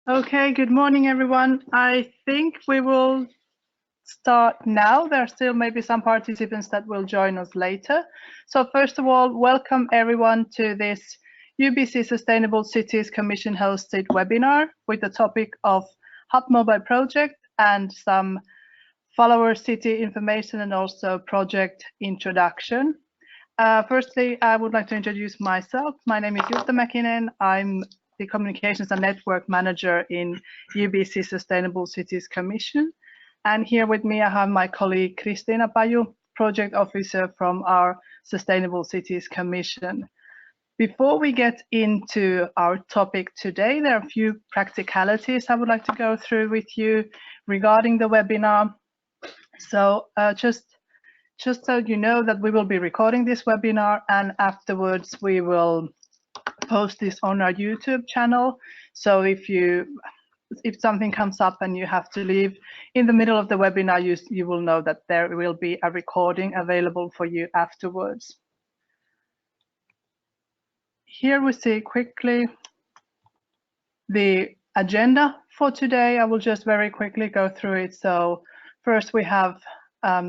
Okay, good morning, everyone. I think we will start now. There are still maybe some participants that will join us later. So first of all, welcome everyone to this UBC Sustainable Cities Commission hosted webinar with the topic of HUPMOBILE project and some follower city information and also project introduction. Firstly, I would like to introduce myself. My name is Jutta Mäkinen. I'm the Communications and Network Manager in UBC Sustainable Cities Commission. And here with me, I have my colleague Kristiina Paju, Project Officer from our Sustainable Cities Commission. Before we get into our topic today, there are a few practicalities I would like to go through with you regarding the webinar. So just so you know that we will be recording this webinar, and afterwards we will post this on our YouTube channel. So if something comes up and you have to leave in the middle of the webinar, you will know that there will be a recording available for you afterwards. Here we see quickly the agenda for today. I will just very quickly go through it. So first we have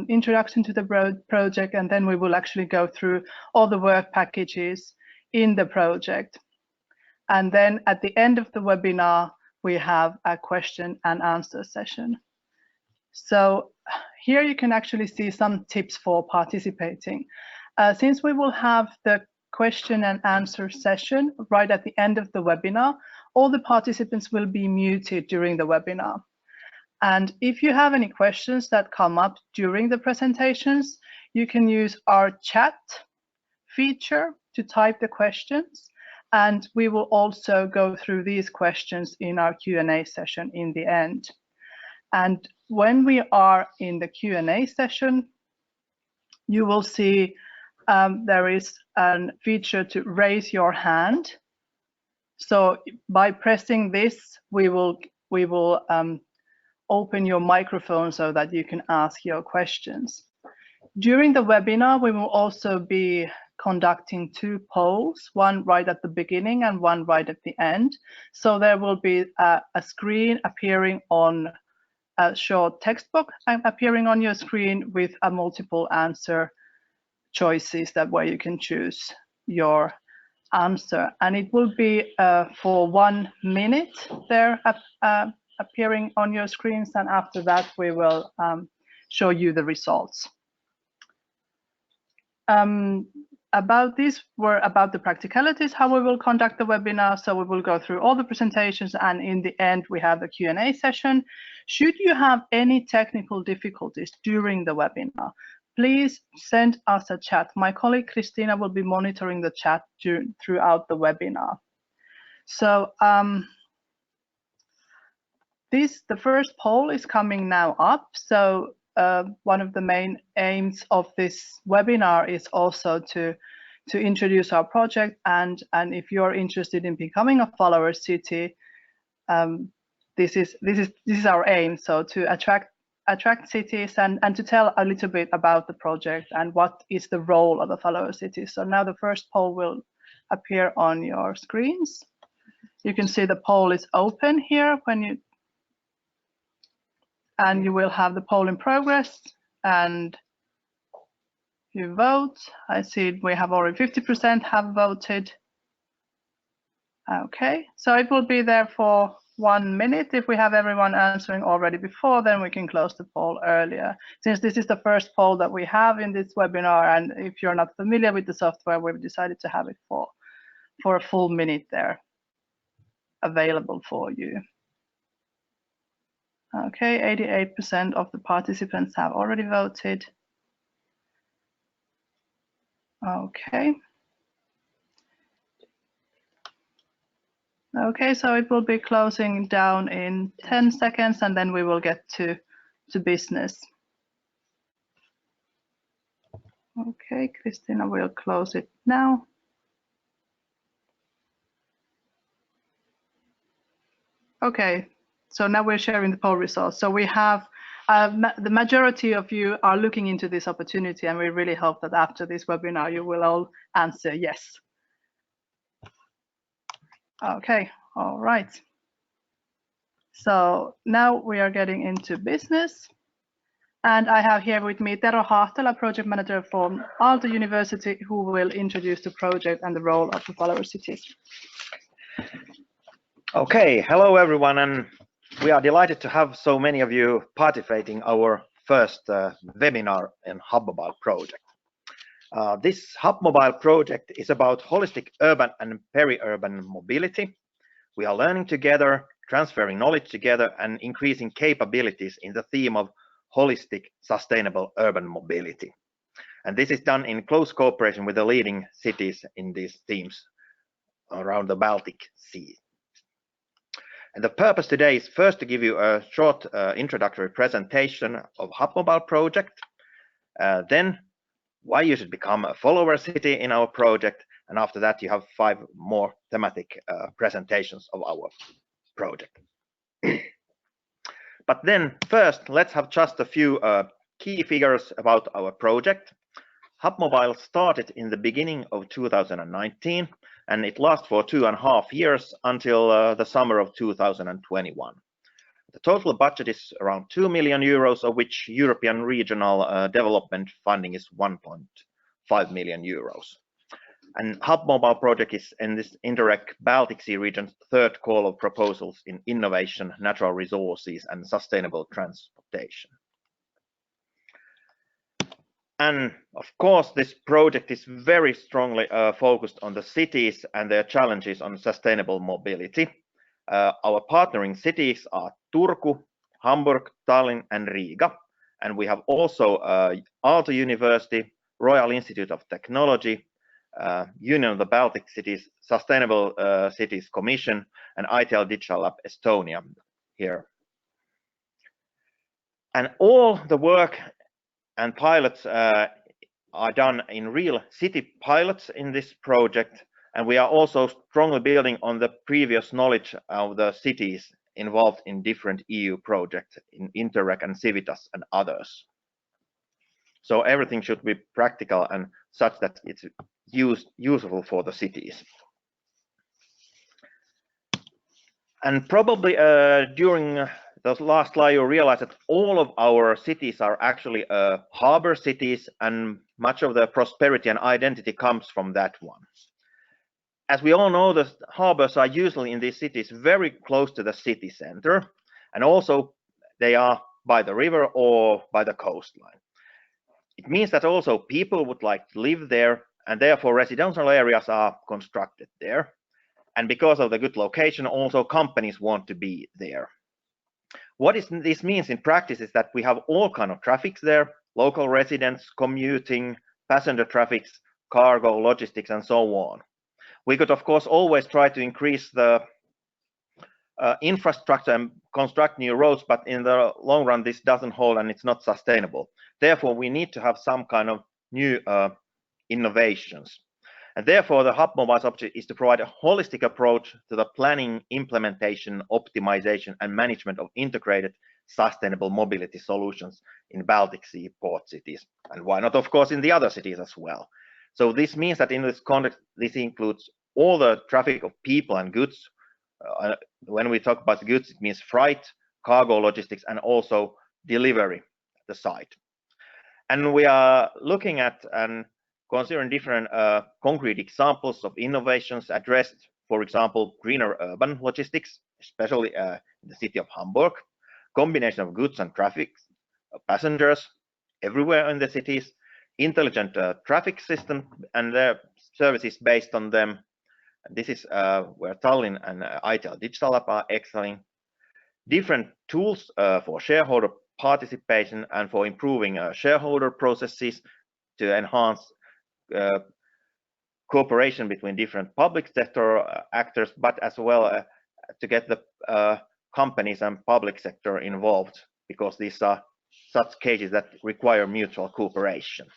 introduction to the project, and then we will actually go through all the work packages in the project. And then at the end of the webinar, we have a question and answer session. So here you can actually see some tips for participating. Since we will have the question and answer session right at the end of the webinar, all the participants will be muted during the webinar. And if you have any questions that come up during the presentations, you can use our chat feature to type the questions. And we will also go through these questions in our Q&A session in the end. And when we are in the Q&A session, you will see there is a feature to raise your hand. So by pressing this, we will open your microphone so that you can ask your questions. During the webinar, we will also be conducting two polls, one right at the beginning and one right at the end. So there will be a screen appearing on a short text box appearing on your screen with a multiple answer choices that where you can choose your answer. And it will be for 1 minute there appearing on your screens, and after that we will show you the results. About the practicalities, how we will conduct the webinar. So we will go through all the presentations, and in the end we have the Q&A session. Should you have any technical difficulties during the webinar, please send us a chat. My colleague Kristiina will be monitoring the chat throughout the webinar. So the first poll is coming now up. So one of the main aims of this webinar is also to introduce our project, and if you're interested in becoming a follower city, this is our aim. So to attract cities and to tell a little bit about the project and what is the role of a follower city. So now the first poll will appear on your screens. You can see the poll is open here and you will have the poll in progress, and you vote. I see we have already 50% have voted. Okay, so it will be there for 1 minute. If we have everyone answering already before, then we can close the poll earlier. Since this is the first poll that we have in this webinar, and if you're not familiar with the software, we've decided to have it for a full minute there available for you. Okay, 88% of the participants have already voted. Okay. Okay, so it will be closing down in 10 seconds, and then we will get to business. Okay, Kristiina will close it now. Okay, so now we're sharing the poll results. So we have the majority of you are looking into this opportunity, and we really hope that after this webinar you will all answer yes. Okay, all right. So now we are getting into business. And I have here with me Tero Hahtala, project manager from Aalto University, who will introduce the project and the role of the follower cities. Okay, hello everyone, and we are delighted to have so many of you participating our first webinar in HUPMOBILE project. This HUPMOBILE project is about holistic urban and peri-urban mobility. We are learning together, transferring knowledge together, and increasing capabilities in the theme of holistic, sustainable urban mobility. And this is done in close cooperation with the leading cities in these themes around the Baltic Sea. And the purpose today is first to give you a short introductory presentation of HUPMOBILE project, then why you should become a follower city in our project, and after that you have 5 more thematic presentations of our project. But then first, let's have just a few key figures about our project. HUPMOBILE started in the beginning of 2019, and it lasts for 2.5 years until the summer of 2021. The total budget is around 2 million euros, of which European regional development funding is 1.5 million euros. And HUPMOBILE project is in this Interreg Baltic Sea region's 3rd call of proposals in innovation, natural resources, and sustainable transportation. And of course, this project is very strongly focused on the cities and their challenges on sustainable mobility. Our partnering cities are Turku, Hamburg, Tallinn, and Riga. And we have also Aalto University, Royal Institute of Technology, Union of the Baltic Cities, Sustainable Cities Commission, and ITL Digital Lab Estonia here. And all the work and pilots are done in real city pilots in this project, and we are also strongly building on the previous knowledge of the cities involved in different EU projects in Interreg and Civitas and others. So everything should be practical and such that it's useful for the cities. And probably during the last slide, you realize that all of our cities are actually harbor cities, and much of the prosperity and identity comes from that one. As we all know, the harbors are usually in these cities very close to the city center, and also they are by the river or by the coastline. It means that also people would like to live there, and therefore residential areas are constructed there. And because of the good location, also companies want to be there. What this means in practice is that we have all kind of traffics there, local residents, commuting, passenger traffics, cargo, logistics, and so on. We could, of course, always try to increase the infrastructure and construct new roads, but in the long run, this doesn't hold and it's not sustainable. Therefore, we need to have some kind of new innovations. And therefore, the HUPMOBILE's objective is to provide a holistic approach to the planning, implementation, optimization, and management of integrated sustainable mobility solutions in Baltic Sea port cities. And why not, of course, in the other cities as well. So this means that in this context, this includes all the traffic of people and goods. When we talk about goods, it means freight, cargo, logistics, and also delivery at the site. And we are looking at and considering different concrete examples of innovations addressed, for example, greener urban logistics, especially in the city of Hamburg, combination of goods and traffic, passengers everywhere in the cities, intelligent traffic system and their services based on them. This is where Tallinn and ITL Digital Lab are excelling. Different tools for shareholder participation and for improving shareholder processes to enhance cooperation between different public sector actors, but as well to get the companies and public sector involved, because these are such cases that require mutual cooperation.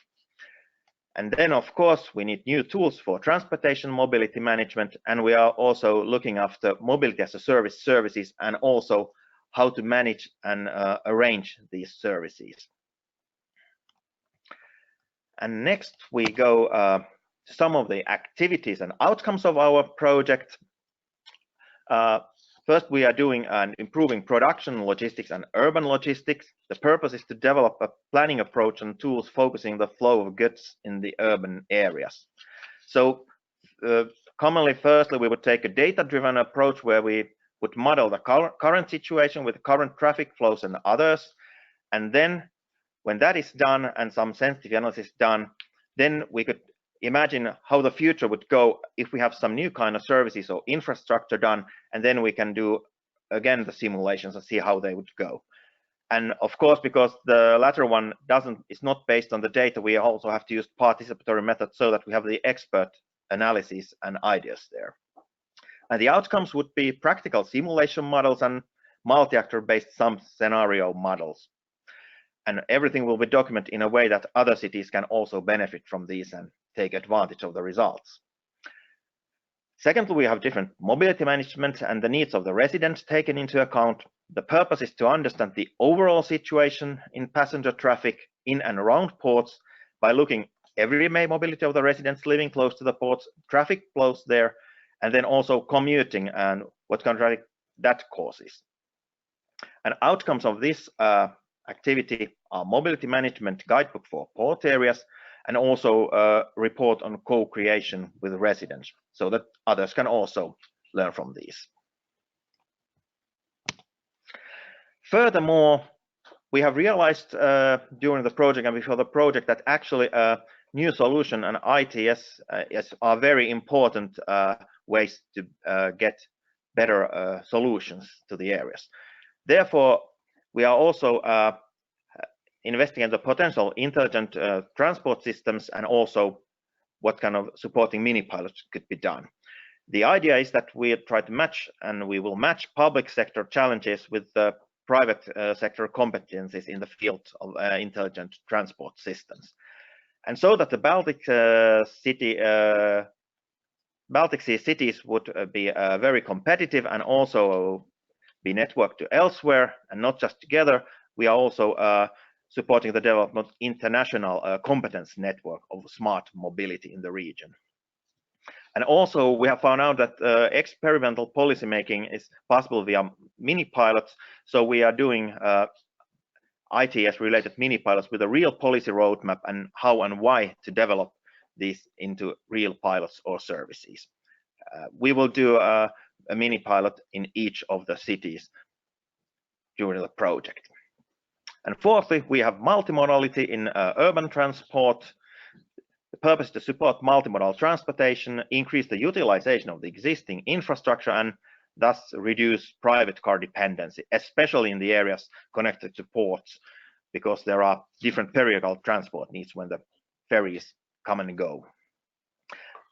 And then, of course, we need new tools for transportation mobility management, and we are also looking after mobility as a service services and also how to manage and arrange these services. And next we go to some of the activities and outcomes of our project. First, we are doing an improving production logistics and urban logistics. The purpose is to develop a planning approach and tools focusing the flow of goods in the urban areas. So commonly, firstly, we would take a data-driven approach where we would model the current situation with current traffic flows and others. And then when that is done and some sensitive analysis done, then we could imagine how the future would go if we have some new kind of services or infrastructure done, and then we can do again the simulations and see how they would go. And of course, because the latter one is not based on the data, we also have to use participatory methods so that we have the expert analysis and ideas there. And the outcomes would be practical simulation models and multi-actor based some scenario models. And everything will be documented in a way that other cities can also benefit from these and take advantage of the results. Secondly, we have different mobility management and the needs of the residents taken into account. The purpose is to understand the overall situation in passenger traffic in and around ports by looking everyday mobility of the residents living close to the ports, traffic flows there, and then also commuting and what kind of traffic that causes. And outcomes of this activity are mobility management guidebook for port areas and also a report on co-creation with residents so that others can also learn from these. Furthermore, we have realized during the project and before the project that actually a new solution and ITS are very important ways to get better solutions to the areas. Therefore, we are also investigating the potential intelligent transport systems and also what kind of supporting mini pilots could be done. The idea is that we try to match and we will match public sector challenges with the private sector competencies in the field of intelligent transport systems. And so that the Baltic Sea cities would be very competitive and also be networked to elsewhere and not just together, we are also supporting the development of international competence network of smart mobility in the region. And also we have found out that experimental policy making is possible via mini pilots. So we are doing ITS related mini pilots with a real policy roadmap and how and why to develop these into real pilots or services. We will do a mini pilot in each of the cities during the project. And fourthly, we have multimodality in urban transport. The purpose is to support multimodal transportation, increase the utilization of the existing infrastructure, and thus reduce private car dependency, especially in the areas connected to ports, because there are different periodical transport needs when the ferries come and go.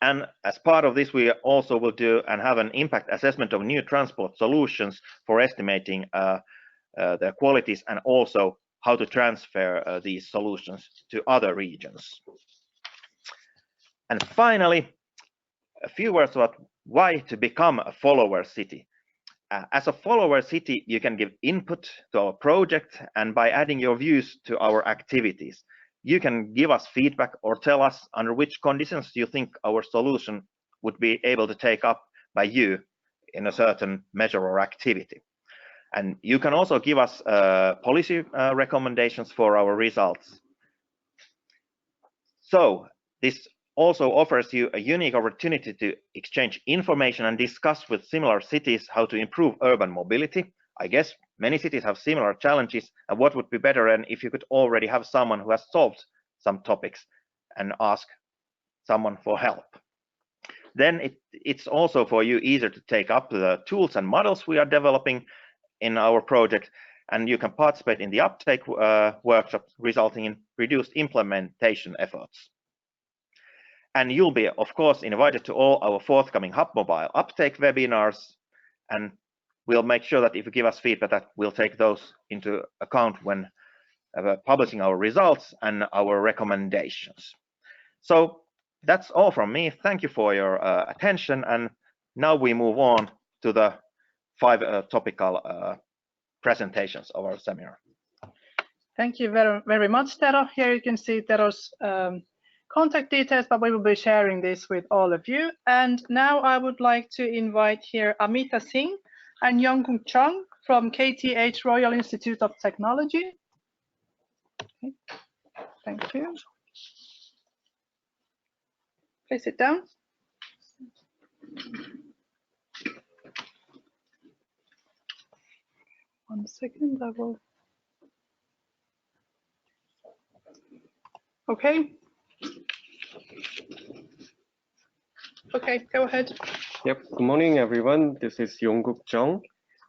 And as part of this, we also will do and have an impact assessment of new transport solutions for estimating their qualities and also how to transfer these solutions to other regions. And finally, a few words about why to become a follower city. As a follower city, you can give input to our project, and by adding your views to our activities, you can give us feedback or tell us under which conditions you think our solution would be able to take up by you in a certain measure or activity. And you can also give us policy recommendations for our results. So this also offers you a unique opportunity to exchange information and discuss with similar cities how to improve urban mobility. I guess many cities have similar challenges, and what would be better than if you could already have someone who has solved some topics and ask someone for help. Then it's also for you easier to take up the tools and models we are developing in our project, and you can participate in the uptake workshops, resulting in reduced implementation efforts. And you'll be, of course, invited to all our forthcoming HUPMOBILE uptake webinars, and we'll make sure that if you give us feedback, that we'll take those into account when publishing our results and our recommendations. So that's all from me. Thank you for your attention, and now we move on to the 5 topical presentations of our seminar. Thank you very, very much, Tero. Here you can see Tero's contact details, but we will be sharing this with all of you. And now I would like to invite here Amita Singh, and Yongguk Chung from KTH Royal Institute of Technology. Okay. Thank you. Please sit down. One second, I will. Okay. Okay, go ahead. Yep. Good morning, everyone. This is Yongguk Chung.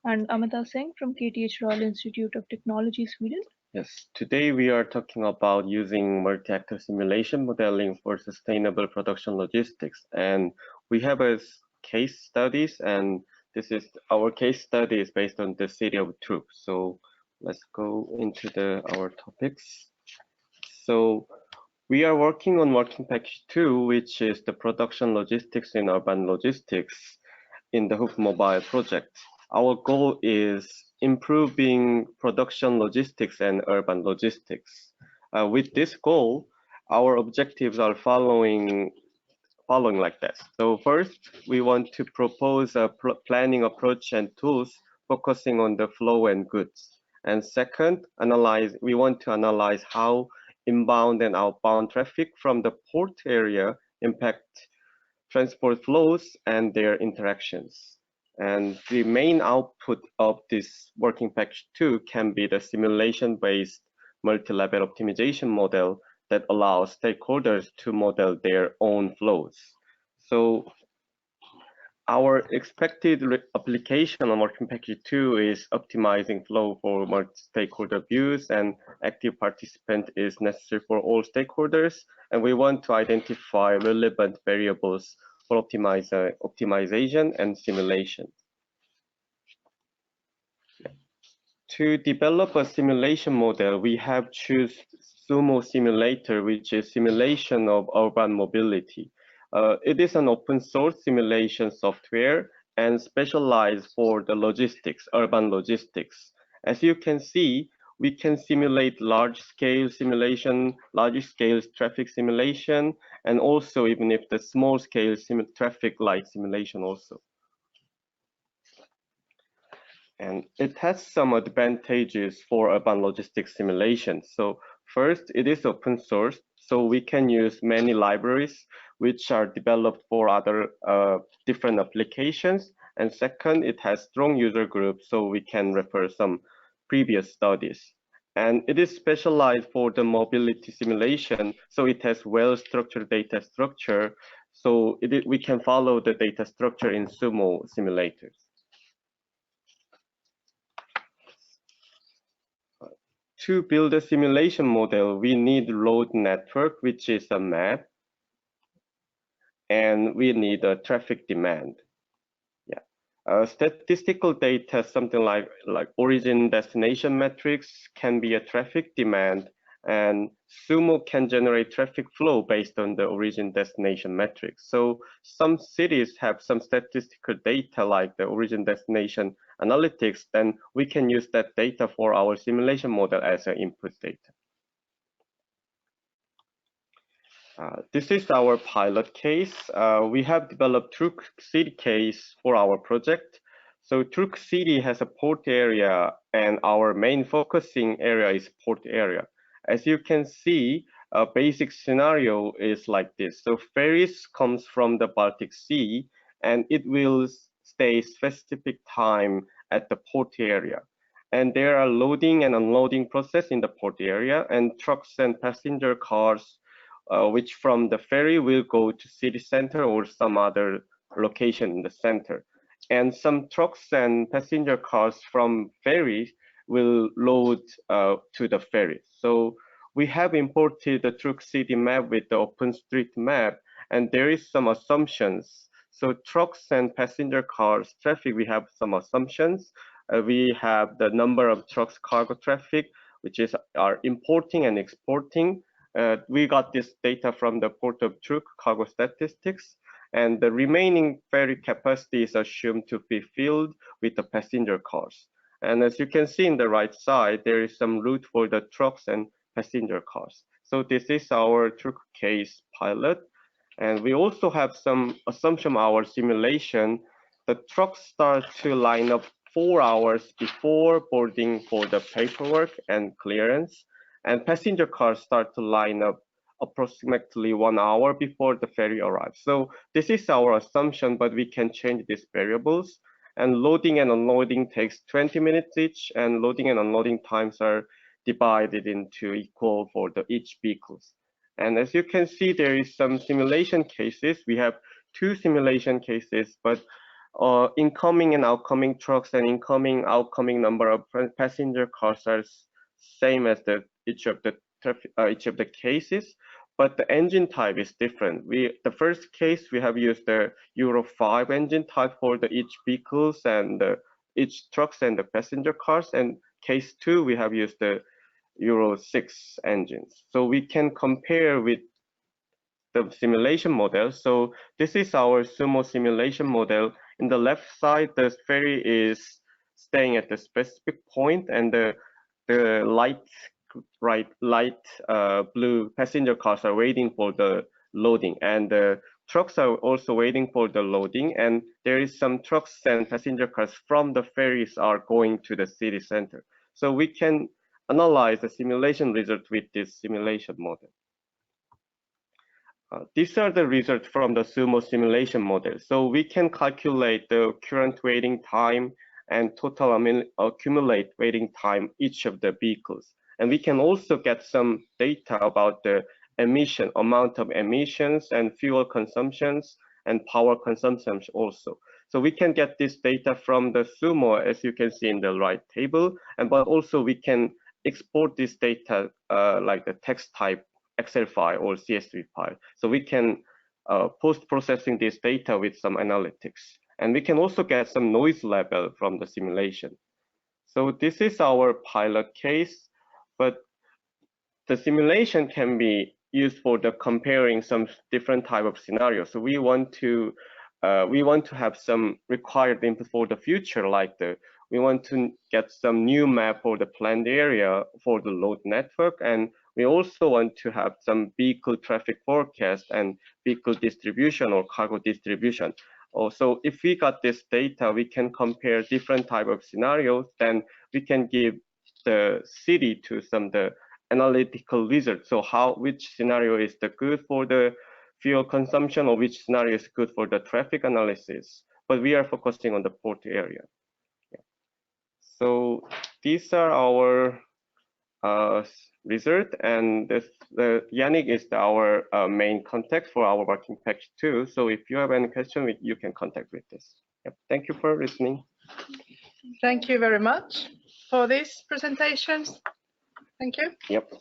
And Amita Singh from KTH Royal Institute of Technology, Sweden. Yes. Today we are talking about using multi-actor simulation modeling for sustainable production logistics, and we have a case studies, and this is our case study is based on the city of Truk. So let's go into our topics. So we are working on working package 2, which is the production logistics in urban logistics in the HUPMOBILE project. Our goal is improving production logistics and urban logistics. With this goal, our objectives are following like this. So first, we want to propose a planning approach and tools focusing on the flow and goods. And second, we want to analyze how inbound and outbound traffic from the port area impact transport flows and their interactions. And the main output of this working package 2 can be the simulation-based multi-level optimization model that allows stakeholders to model their own flows. So our expected application on working package 2 is optimizing flow for multi-stakeholder views, and active participant is necessary for all stakeholders. And we want to identify relevant variables for optimization and simulation. To develop a simulation model, we have choose Sumo Simulator, which is simulation of urban mobility. It is an open source simulation software and specialized for the logistics, urban logistics. As you can see, we can simulate large-scale simulation, large-scale traffic simulation, and also even if the small-scale traffic light simulation also. And it has some advantages for urban logistics simulation. So first, it is open source, so we can use many libraries which are developed for other different applications. And second, it has strong user groups, so we can refer some previous studies. And it is specialized for the mobility simulation, so it has well-structured data structure. So we can follow the data structure in Sumo simulators. To build a simulation model, we need road network, which is a map, and we need a traffic demand. Yeah, statistical data, something like origin destination metrics, can be a traffic demand, and Sumo can generate traffic flow based on the origin destination metrics. So some cities have some statistical data like the origin destination analytics, then we can use that data for our simulation model as an input data. This is our pilot case. We have developed Truk City case for our project. So Truk City has a port area, and our main focusing area is port area. As you can see, a basic scenario is like this. So ferries comes from the Baltic Sea, and it will stay specific time at the port area. And there are loading and unloading process in the port area, and trucks and passenger cars, which from the ferry will go to city center or some other location in the center. And some trucks and passenger cars from ferries will load to the ferry. So we have imported the Truk City map with the OpenStreetMap, and there is some assumptions. So trucks and passenger cars traffic, we have some assumptions. We have the number of trucks cargo traffic, which is our importing and exporting. We got this data from the Port of Truk cargo statistics, and the remaining ferry capacity is assumed to be filled with the passenger cars. And as you can see in the right side, there is some route for the trucks and passenger cars. So this is our Truk case pilot. And we also have some assumption of our simulation. The trucks start to line up 4 hours before boarding for the paperwork and clearance, and passenger cars start to line up approximately 1 hour before the ferry arrives. So this is our assumption, but we can change these variables. And loading and unloading takes 20 minutes each, and loading and unloading times are divided into equal for each vehicles. And as you can see, there is some simulation cases. We have 2 simulation cases, but incoming and outgoing trucks and incoming, outgoing number of passenger cars are same as each of the cases, but the engine type is different. The first case we have used the Euro 5 engine type for each vehicles and each trucks and the passenger cars, and case 2 we have used the Euro 6 engines. So we can compare with the simulation model. So this is our Sumo simulation model. In the left side, the ferry is staying at the specific point, and the light blue passenger cars are waiting for the loading, and the trucks are also waiting for the loading, and there is some trucks and passenger cars from the ferries are going to the city center. So we can analyze the simulation result with this simulation model. These are the results from the Sumo simulation model. So we can calculate the current waiting time and total accumulate waiting time each of the vehicles. And we can also get some data about the amount of emissions and fuel consumptions and power consumptions also. So we can get this data from the Sumo, as you can see in the right table, but also we can export this data like the text type Excel file or CSV file. So we can post-processing this data with some analytics. And we can also get some noise level from the simulation. So this is our pilot case, but the simulation can be used for the comparing some different type of scenarios. So we want to have some required input for the future, like we want to get some new map for the planned area for the load network, and we also want to have some vehicle traffic forecast and vehicle distribution or cargo distribution. Also, if we got this data, we can compare different type of scenarios, then we can give the city to the analytical results. So which scenario is the good for the fuel consumption, or which scenario is good for the traffic analysis. But we are focusing on the port area. Yeah. So these are our result, and Yannick is our main contact for our working package too. So if you have any question, you can contact with this. Yep. Thank you for listening. Thank you very much for these presentations. Thank you. Yep.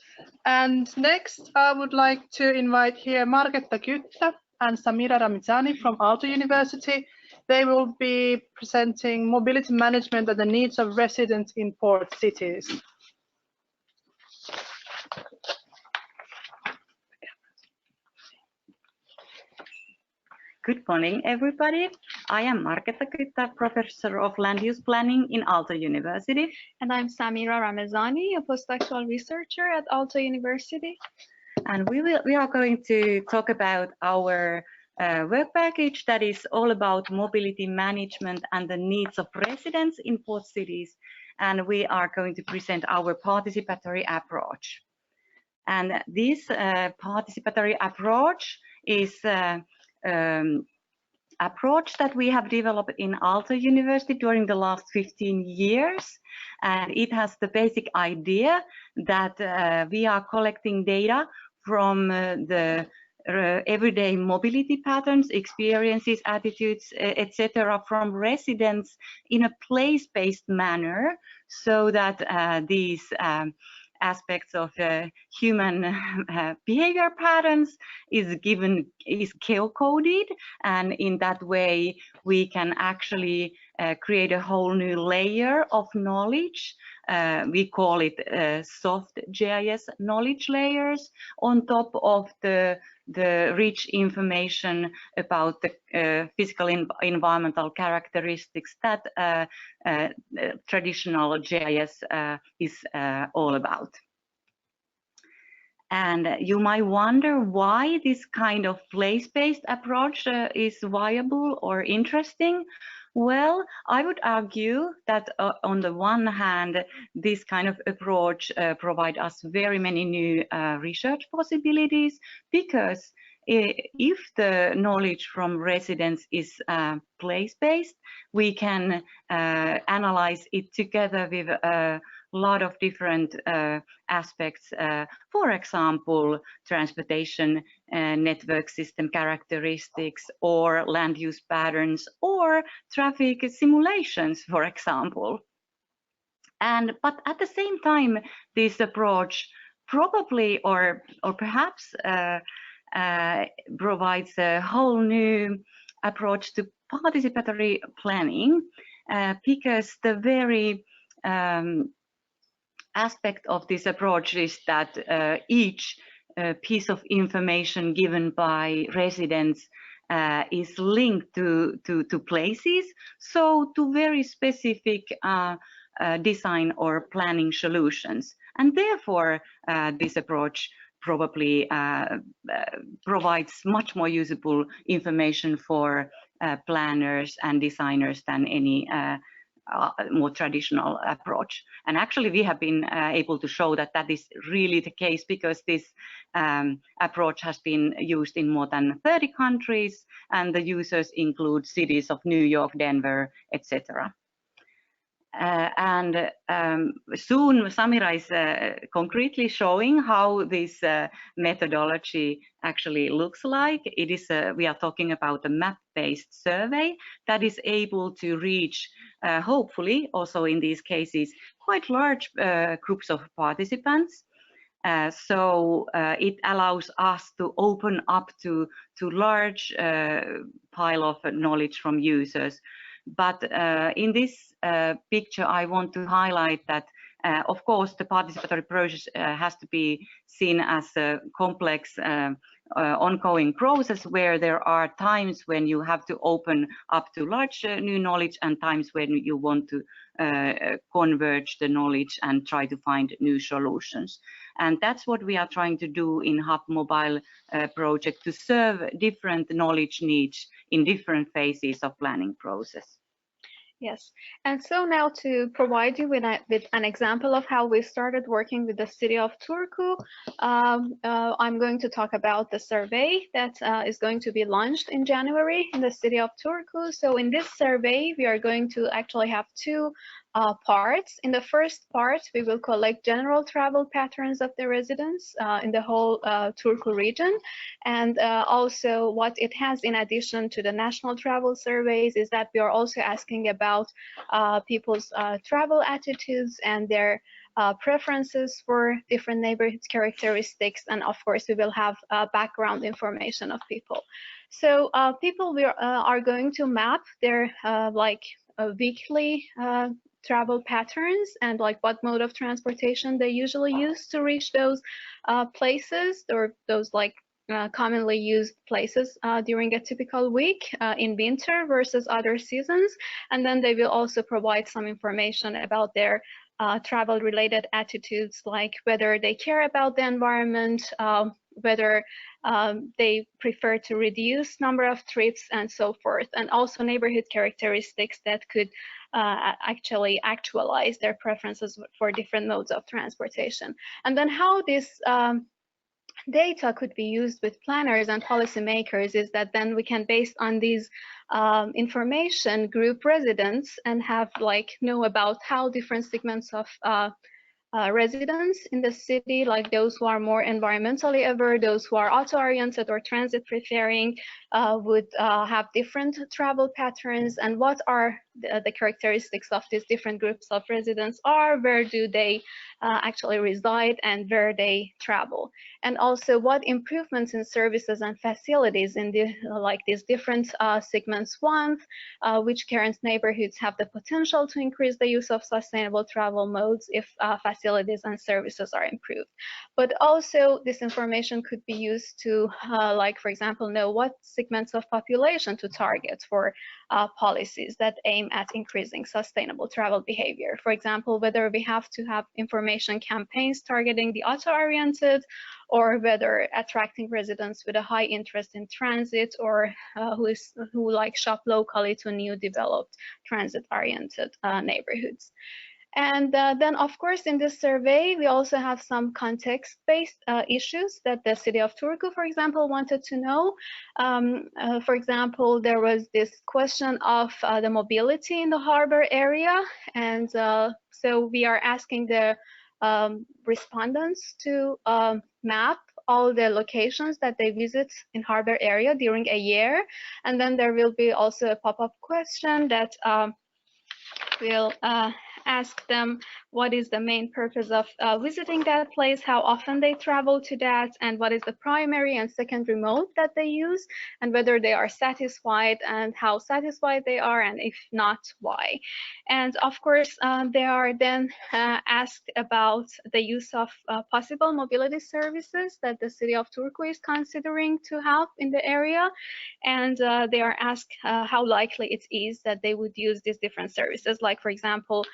And next, I would like to invite here Marketta Kyttä and Samira Ramizani from Aalto University. They will be presenting mobility management and the needs of residents in port cities. Good morning, everybody. I am Marketta Kyttä, Professor of Land Use Planning in Aalto University. And I'm Samira Ramezani, a postdoctoral researcher at Aalto University. And we are going to talk about our work package that is all about mobility management and the needs of residents in port cities. And we are going to present our participatory approach. And this participatory approach is approach that we have developed in Aalto University during the last 15 years. And it has the basic idea that we are collecting data from the everyday mobility patterns, experiences, attitudes, etc. from residents in a place-based manner, so that these aspects of human behavior patterns is geocoded, and in that way we can actually create a whole new layer of knowledge. We call it soft GIS knowledge layers on top of the rich information about the physical environmental characteristics that traditional GIS is all about. And you might wonder why this kind of place-based approach is viable or interesting. Well, I would argue that on the one hand, this kind of approach provides us very many new research possibilities, because if the knowledge from residents is place-based, we can analyze it together with a lot of different aspects, for example, transportation network system characteristics, or land use patterns, or traffic simulations, for example. But at the same time, this approach probably or perhaps provides a whole new approach to participatory planning, because the very aspect of this approach is that each piece of information given by residents is linked to places, so to very specific design or planning solutions. And therefore, this approach probably provides much more usable information for planners and designers than any more traditional approach. And actually, we have been able to show that that is really the case, because this approach has been used in more than 30 countries, and the users include cities of New York, Denver, etc. Soon Samira is concretely showing how this methodology actually looks like. It is we are talking about a map-based survey that is able to reach, hopefully also in these cases, quite large groups of participants. So it allows us to open up to large pile of knowledge from users. But in this picture, I want to highlight that, of course, the participatory process has to be seen as a complex ongoing process, where there are times when you have to open up to large new knowledge, and times when you want to converge the knowledge and try to find new solutions. And that's what we are trying to do in HUPMOBILE project, to serve different knowledge needs in different phases of planning process. Yes, and so now to provide you with an example of how we started working with the city of Turku, I'm going to talk about the survey that is going to be launched in January in the city of Turku. So in this survey, we are going to actually have two parts. In the first part, we will collect general travel patterns of the residents in the whole Turku region. And also what it has in addition to the national travel surveys is that we are also asking about people's travel attitudes and their preferences for different neighborhood characteristics. And of course, we will have background information of people. So people are going to map their weekly travel patterns and like what mode of transportation they usually use to reach those places, or those like commonly used places during a typical week in winter versus other seasons. And then they will also provide some information about their travel related attitudes, like whether they care about the environment, whether they prefer to reduce number of trips and so forth, and also neighborhood characteristics that could actually actualize their preferences for different modes of transportation. And then how this data could be used with planners and policymakers is that then we can, based on these information, group residents and have know about how different segments of residents in the city, like those who are more environmentally aware, those who are auto-oriented or transit preferring, would have different travel patterns, and what are the characteristics of these different groups of residents are, where do they actually reside, and where they travel, and also what improvements in services and facilities in the these different segments want, which current neighborhoods have the potential to increase the use of sustainable travel modes if facilities and services are improved. But also this information could be used to for example, know what segments of population to target for policies that aim at increasing sustainable travel behavior. For example, whether we have to have information campaigns targeting the auto-oriented, or whether attracting residents with a high interest in transit or who like shop locally to new developed transit-oriented neighborhoods. And then, of course, in this survey, we also have some context-based issues that the city of Turku, for example, wanted to know. For example, there was this question of the mobility in the harbor area. And so we are asking the respondents to map all the locations that they visit in harbor area during a year. And then there will be also a pop-up question that will ask them what is the main purpose of visiting that place, how often they travel to that, and what is the primary and secondary mode that they use, and whether they are satisfied and how satisfied they are, and if not, why. And of course, they are then asked about the use of possible mobility services that the city of Turku is considering to have in the area. And they are asked how likely it is that they would use these different services, like, for example,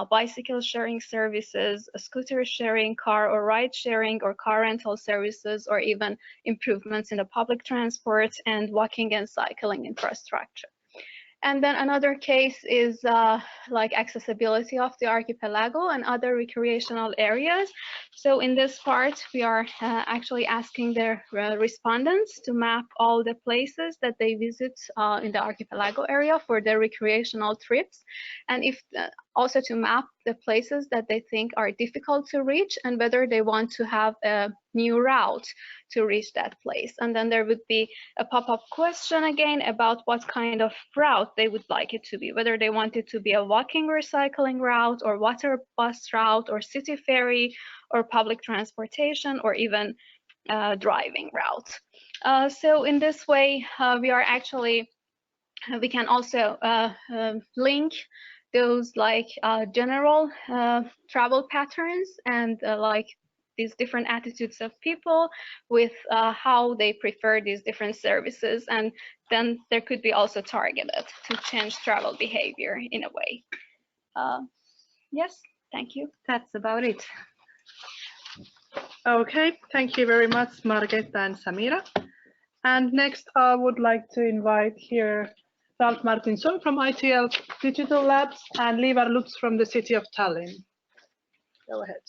bicycle sharing services, scooter sharing, car or ride sharing, or car rental services, or even improvements in the public transport and walking and cycling infrastructure. And then another case is like accessibility of the archipelago and other recreational areas. So in this part, we are actually asking the respondents to map all the places that they visit in the archipelago area for their recreational trips, and if also to map the places that they think are difficult to reach and whether they want to have a new route to reach that place. And then there would be a pop-up question again about what kind of route they would like it to be, whether they want it to be a walking or cycling route, or water bus route, or city ferry, or public transportation, or even driving route. So in this way, we can also link those like general travel patterns and like these different attitudes of people with how they prefer these different services, and then there could be also targeted to change travel behavior in a way. Yes, thank you. That's about it. Okay, thank you very much, Margetta and Samira. And next, I would like to invite here Ralf Martinsson from ITL Digital Labs and Liivar Lutz from the City of Tallinn. Go ahead.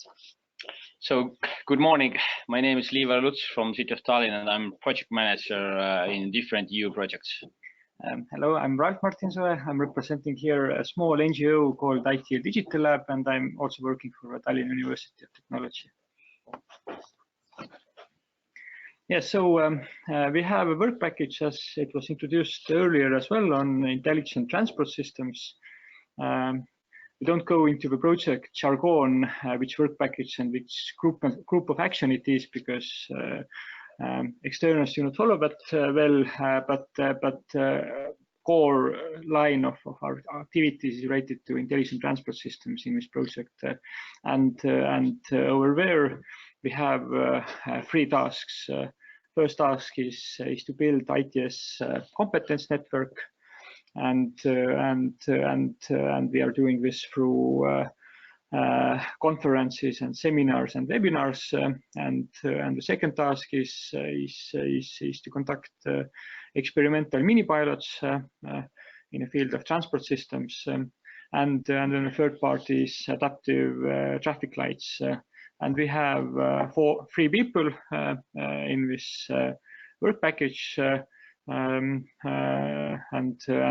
So, good morning. My name is Liivar Lutz from City of Tallinn, and I'm project manager in different EU projects. Hello, I'm Ralf Martinsson. I'm representing here a small NGO called ITL Digital Lab, and I'm also working for Tallinn University of Technology. Yeah, so we have a work package, as it was introduced earlier as well, on intelligent transport systems. We don't go into the project jargon, which work package and which group of action it is, because externals do not follow that well, but core line of our activities is related to intelligent transport systems in this project. And over there, we have 3 tasks. First task is to build ITS competence network, and we are doing this through conferences and seminars and webinars. And the second task is to conduct experimental mini pilots in the field of transport systems. And then the third part is adaptive traffic lights. And we have 3 people in this work package, and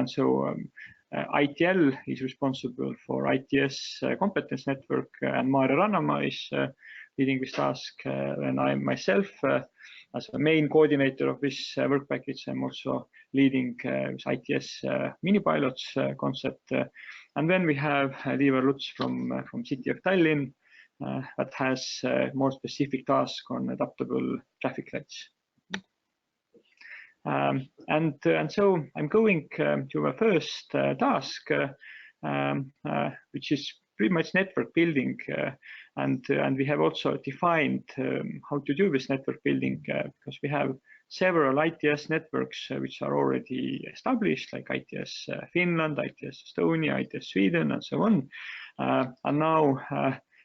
so ITL is responsible for ITS competence network, and Maarja Rannamaa is leading this task, and I myself, as a main coordinator of this work package, I'm also leading this ITS mini pilots concept. And then we have Liivar Lutz from City of Tallinn, that has more specific task on adaptable traffic lights. And so I'm going to my first task, which is pretty much network building, and we have also defined how to do this network building, because we have several ITS networks which are already established, like ITS Finland, ITS Estonia, ITS Sweden, and so on. And now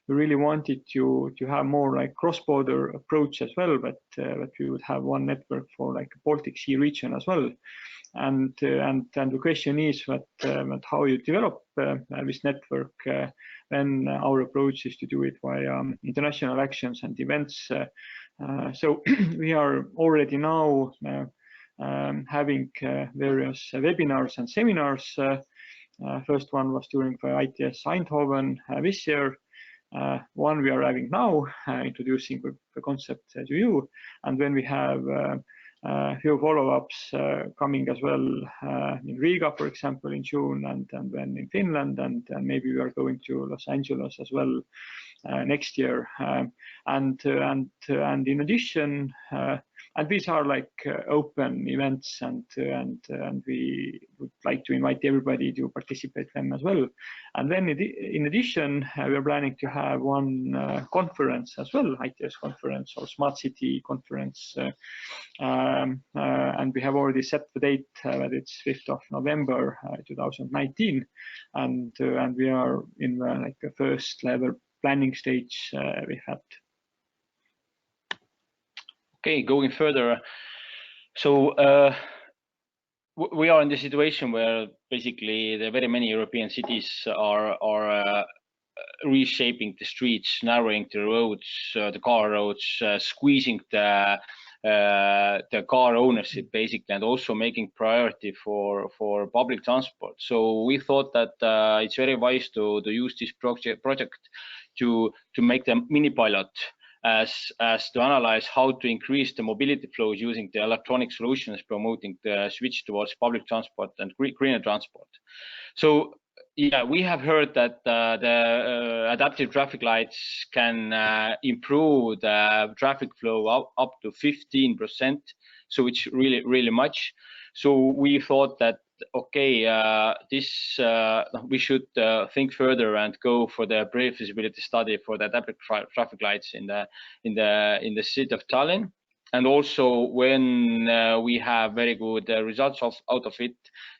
we really wanted to have more like cross-border approach as well, but we would have one network for like Baltic Sea region as well. And the question is that how you develop this network when our approach is to do it via international actions and events. So we are already now having various webinars and seminars. First one was during the ITS Eindhoven this year. One we are having now, introducing the concept to you, and then we have a few follow-ups coming as well in Riga, for example, in June, and then in Finland, and maybe we are going to Los Angeles as well next year. And in addition, and these are like open events, and we would like to invite everybody to participate in them as well. And then in addition, we are planning to have one conference as well, ITS conference or Smart City conference. And we have already set the date that it's 5th of November 2019, and we are in like the first level planning stage we had. Okay, going further. So we are in the situation where basically the very many European cities are reshaping the streets, narrowing the roads, the car roads, squeezing the car ownership basically, and also making priority for public transport. So we thought that it's very wise to use this project to make the mini pilot as to analyze how to increase the mobility flows using the electronic solutions, promoting the switch towards public transport and greener transport. So yeah, we have heard that the adaptive traffic lights can improve the traffic flow up to 15%. So it's really much. So we thought that okay, we should think further and go for the pre-feasibility study for the adaptive traffic lights in the city of Tallinn. And also when we have very good results out of it,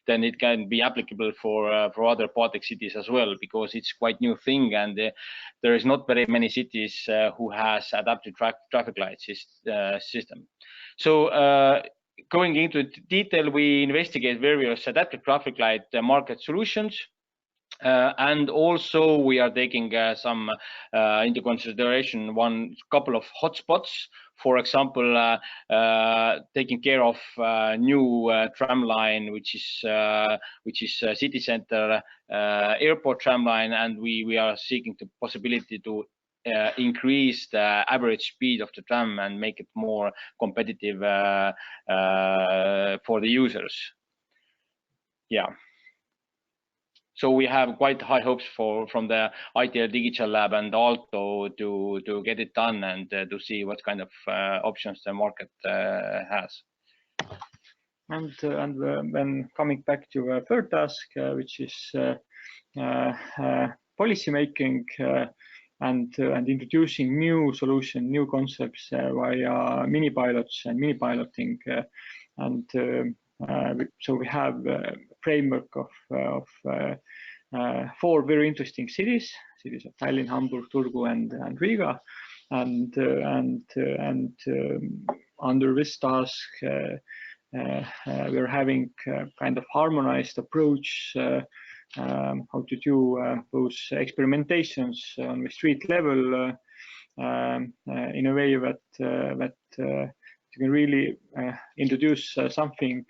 then it can be applicable for other Baltic cities as well, because it's quite new thing, and there is not very many cities who has adaptive traffic lights system. So going into detail, we investigate various adaptive traffic light market solutions. And also we are taking some into consideration couple of hotspots. For example, taking care of new tram line, which is city center airport tram line, and we are seeking the possibility to increase the average speed of the tram and make it more competitive for the users. Yeah. So we have quite high hopes from the ITL Digital Lab and Aalto to get it done and to see what kind of options the market has. And then coming back to a third task, which is policy making and introducing new solutions, new concepts via mini pilots and mini piloting. So we have a framework of 4 very interesting cities of Tallinn, Hamburg, Turku, and Riga. And under this task, we're having kind of harmonized approach how to do those experimentations on the street level in a way that you can really introduce something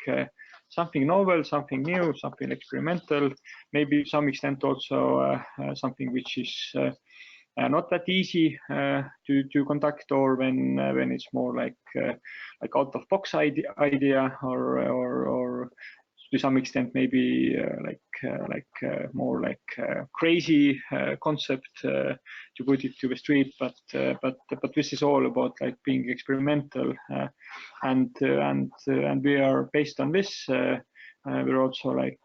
novel, something new, something experimental, maybe to some extent also something which is not that easy to conduct, or when it's more like out of box idea, or to some extent maybe more like crazy concept to put it to the street, but this is all about like being experimental, and we are based on this. We're also like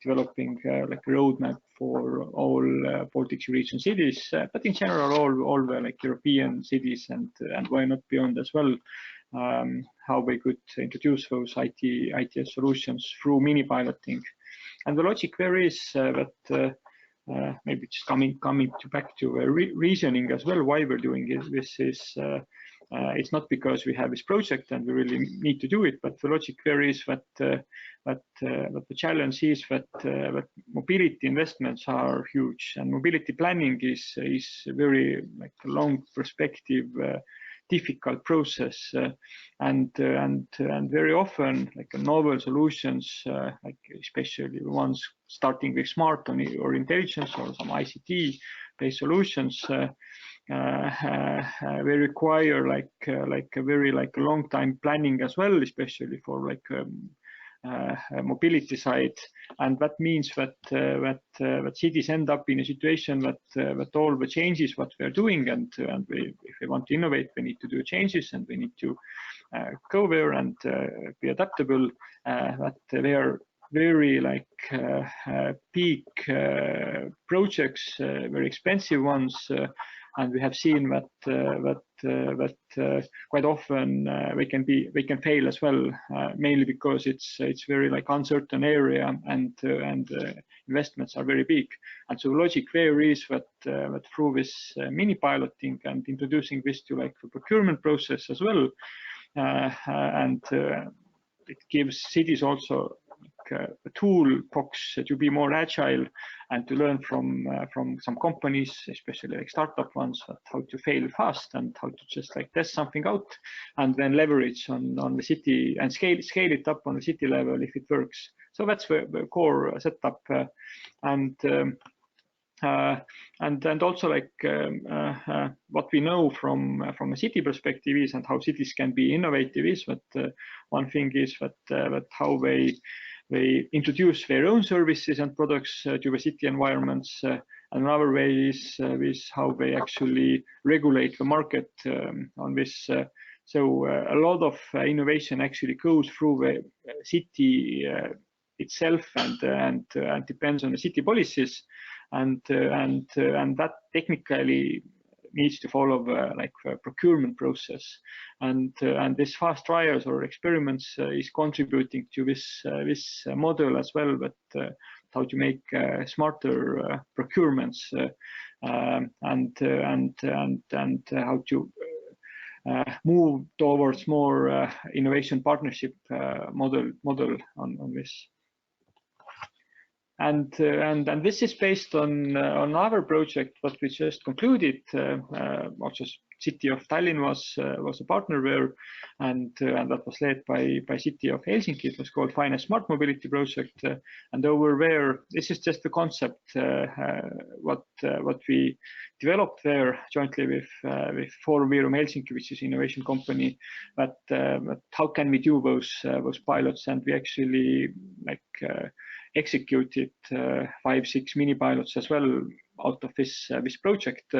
developing like a roadmap for all Baltic region cities, but in general all the like European cities, and why not beyond as well. How we could introduce those ITS solutions through mini piloting. And the logic there is that maybe just coming back to reasoning as well why we're doing this is it's not because we have this project and we really need to do it, but the logic there is that the challenge is that mobility investments are huge, and mobility planning is very like a long perspective, difficult process, and very often like novel solutions, like especially the ones starting with smart or intelligence or some ICT-based solutions. We require like a very long time planning as well, especially for like mobility side, and that means that cities end up in a situation that all the changes what we're doing, and if we want to innovate, we need to do changes and we need to go there and be adaptable. That they are very like big projects, very expensive ones. And we have seen that quite often they can fail as well, mainly because it's very like uncertain area, and investments are very big. And so logic there is that through this mini piloting and introducing this to like the procurement process as well, and it gives cities also a toolbox to be more agile and to learn from some companies, especially like startup ones, how to fail fast and how to just like test something out and then leverage on the city and scale it up on the city level if it works. So that's the core setup, and also like what we know from a city perspective is, and how cities can be innovative is that one thing is that how they introduce their own services and products to the city environments. Another way is how they actually regulate the market on this. So a lot of innovation actually goes through the city itself and depends on the city policies, and that technically needs to follow like the procurement process, and this fast trials or experiments is contributing to this model as well, but how to make smarter procurements, and how to move towards more innovation partnership model on this. And this is based on our project, what we just concluded. Also, City of Tallinn was a partner there, and that was led by City of Helsinki. It was called Finance Smart Mobility Project. And over there, this is just the concept what we developed there jointly with Forum Virum Helsinki, which is an innovation company. But how can we do those pilots? And we actually like executed 5-6 mini pilots as well out of this project.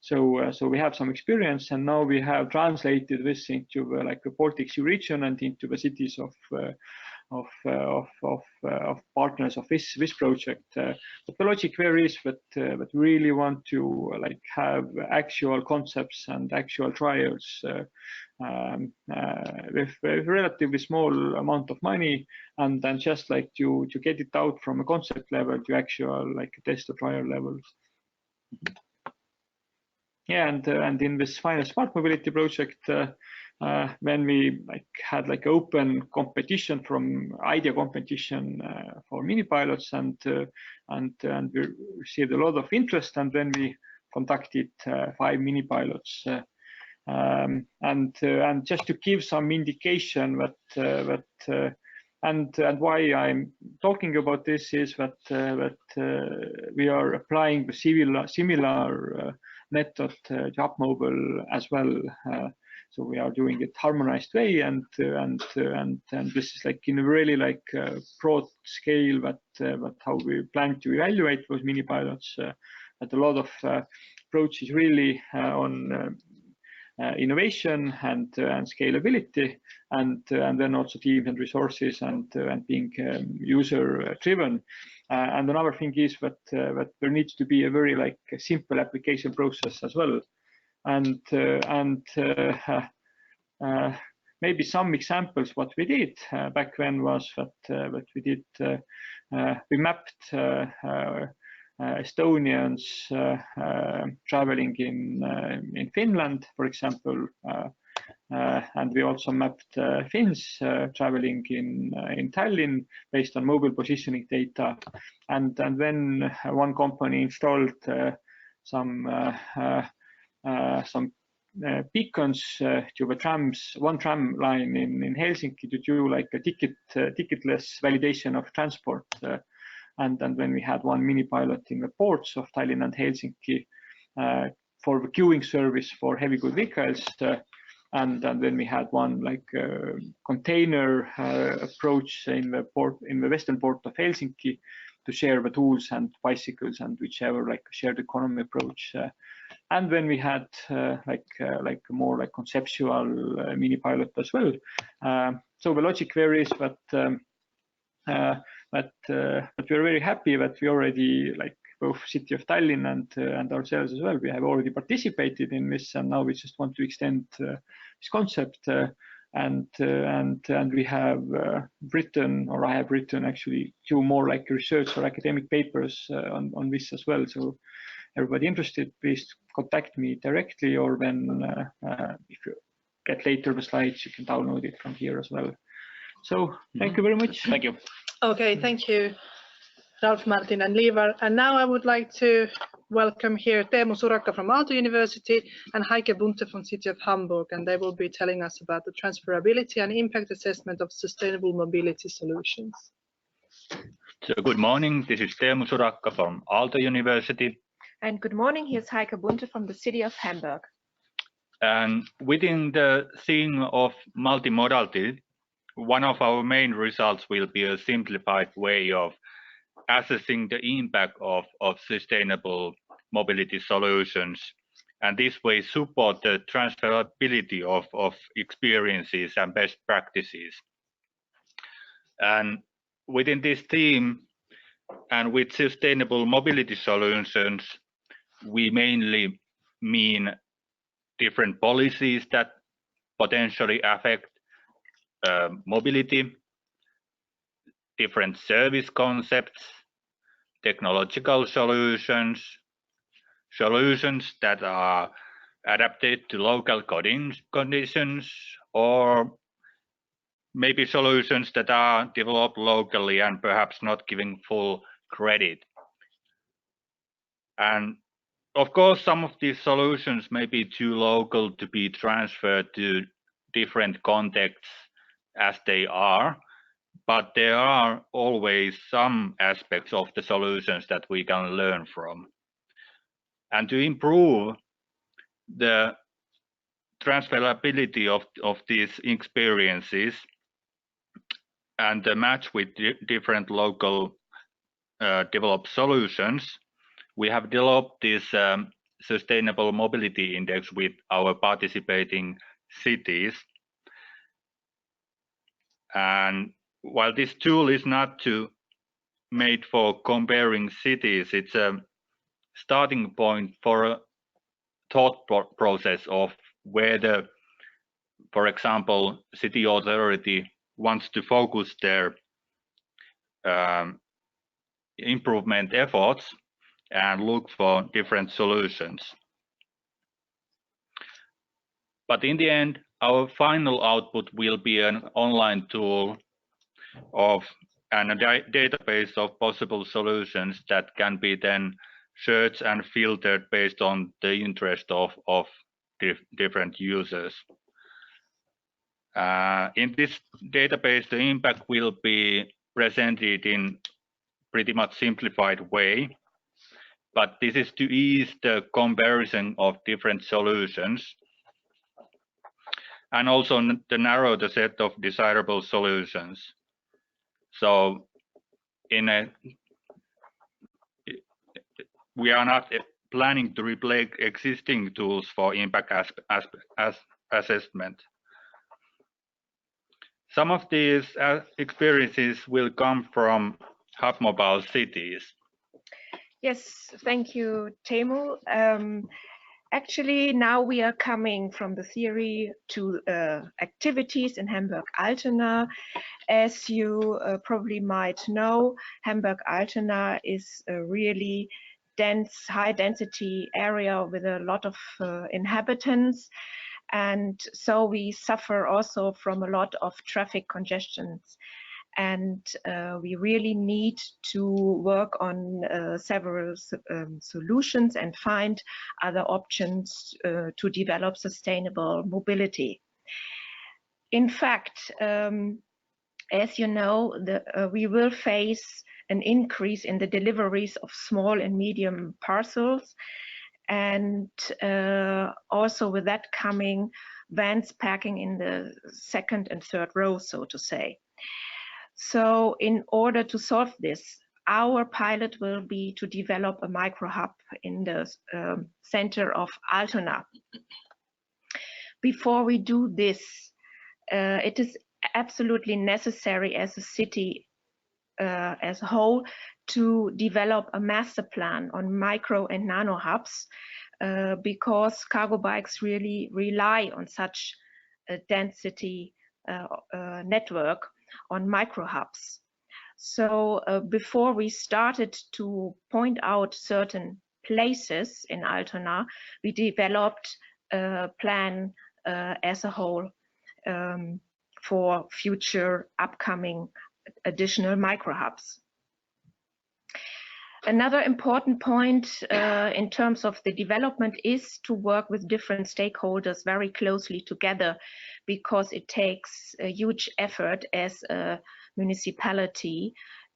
So we have some experience, and now we have translated this into like the Baltic Sea region and into the cities of partners of this project. But the logic there is that we really want to like have actual concepts and actual trials with a relatively small amount of money, and then just like to get it out from a concept level to actual like test or trial levels. Yeah, and in this Finance Smart Mobility project, when we like had like open competition from idea competition for mini pilots, and we received a lot of interest, and then we conducted 5 mini pilots, and just to give some indication that and why I'm talking about this is that we are applying the similar method to HUPMOBILE as well. So we are doing it harmonized way, and this is like in a really like broad scale that how we plan to evaluate those mini pilots. But a lot of approach is really on innovation and scalability, and then also teams and resources and being user driven. And another thing is that there needs to be a very like a simple application process as well. And maybe some examples what we did back then was that we mapped Estonians traveling in Finland, for example, and we also mapped Finns traveling in Tallinn based on mobile positioning data. And then one company installed some beacons to the trams, one tram line in Helsinki to do like a ticketless validation of transport. And then we had one mini pilot in the ports of Tallinn and Helsinki for the queuing service for heavy good vehicles. And then we had one like container approach in the port, in the western port of Helsinki, to share the tools and bicycles and whichever like shared economy approach. And then we had like more like conceptual mini pilot as well. So the logic varies, but we're very happy that we already, like both City of Tallinn and ourselves as well, we have already participated in this, and now we just want to extend this concept. And we have written, or I have written actually, 2 more like research or academic papers on this as well. So everybody interested, please contact me directly, or then if you get later the slides, you can download it from here as well. So thank you very much. Thank you. Okay, thank you, Ralf, Martin, and Liivar. And now I would like to welcome here Teemu Suraka from Aalto University and Heike Bunte from City of Hamburg, and they will be telling us about the transferability and impact assessment of sustainable mobility solutions. So good morning, this is Teemu Suraka from Aalto University. And good morning, here's Heike Bunte from the City of Hamburg. And within the theme of multimodality, one of our main results will be a simplified way of assessing the impact of sustainable mobility solutions, and this way support the transferability of experiences and best practices. And within this theme, and with sustainable mobility solutions, we mainly mean different policies that potentially affect mobility, different service concepts, technological solutions, solutions that are adapted to local conditions, or maybe solutions that are developed locally and perhaps not giving full credit. And of course, some of these solutions may be too local to be transferred to different contexts as they are, but there are always some aspects of the solutions that we can learn from. And to improve the transferability of these experiences and the match with different local developed solutions, we have developed this sustainable mobility index with our participating cities. And while this tool is not made for comparing cities, it's a starting point for a thought process of whether, for example, city authority wants to focus their improvement efforts and look for different solutions. But in the end, our final output will be an online tool and a database of possible solutions that can be then searched and filtered based on the interest of different users. In this database, the impact will be presented in pretty much simplified way, but this is to ease the comparison of different solutions and also to narrow the set of desirable solutions. So we are not planning to replace existing tools for impact assessment. Some of these experiences will come from HUPMOBILE cities. Yes, thank you, Teemu. Actually, now we are coming from the theory to activities in Hamburg-Altona. As you probably might know, Hamburg-Altona is really dense, high density area with a lot of inhabitants. And so we suffer also from a lot of traffic congestions. And we really need to work on several solutions and find other options to develop sustainable mobility. In fact, as you know, we will face an increase in the deliveries of small and medium parcels, and also with that coming vans parking in the second and third row, so to say. So in order to solve this, our pilot will be to develop a micro hub in the center of Altona. Before we do this, it is absolutely necessary as a city as a whole to develop a master plan on micro and nano hubs, because cargo bikes really rely on such a density network on micro hubs. So before we started to point out certain places in Altona, we developed a plan as a whole for future upcoming additional micro hubs. Another important point in terms of the development is to work with different stakeholders very closely together, because it takes a huge effort as a municipality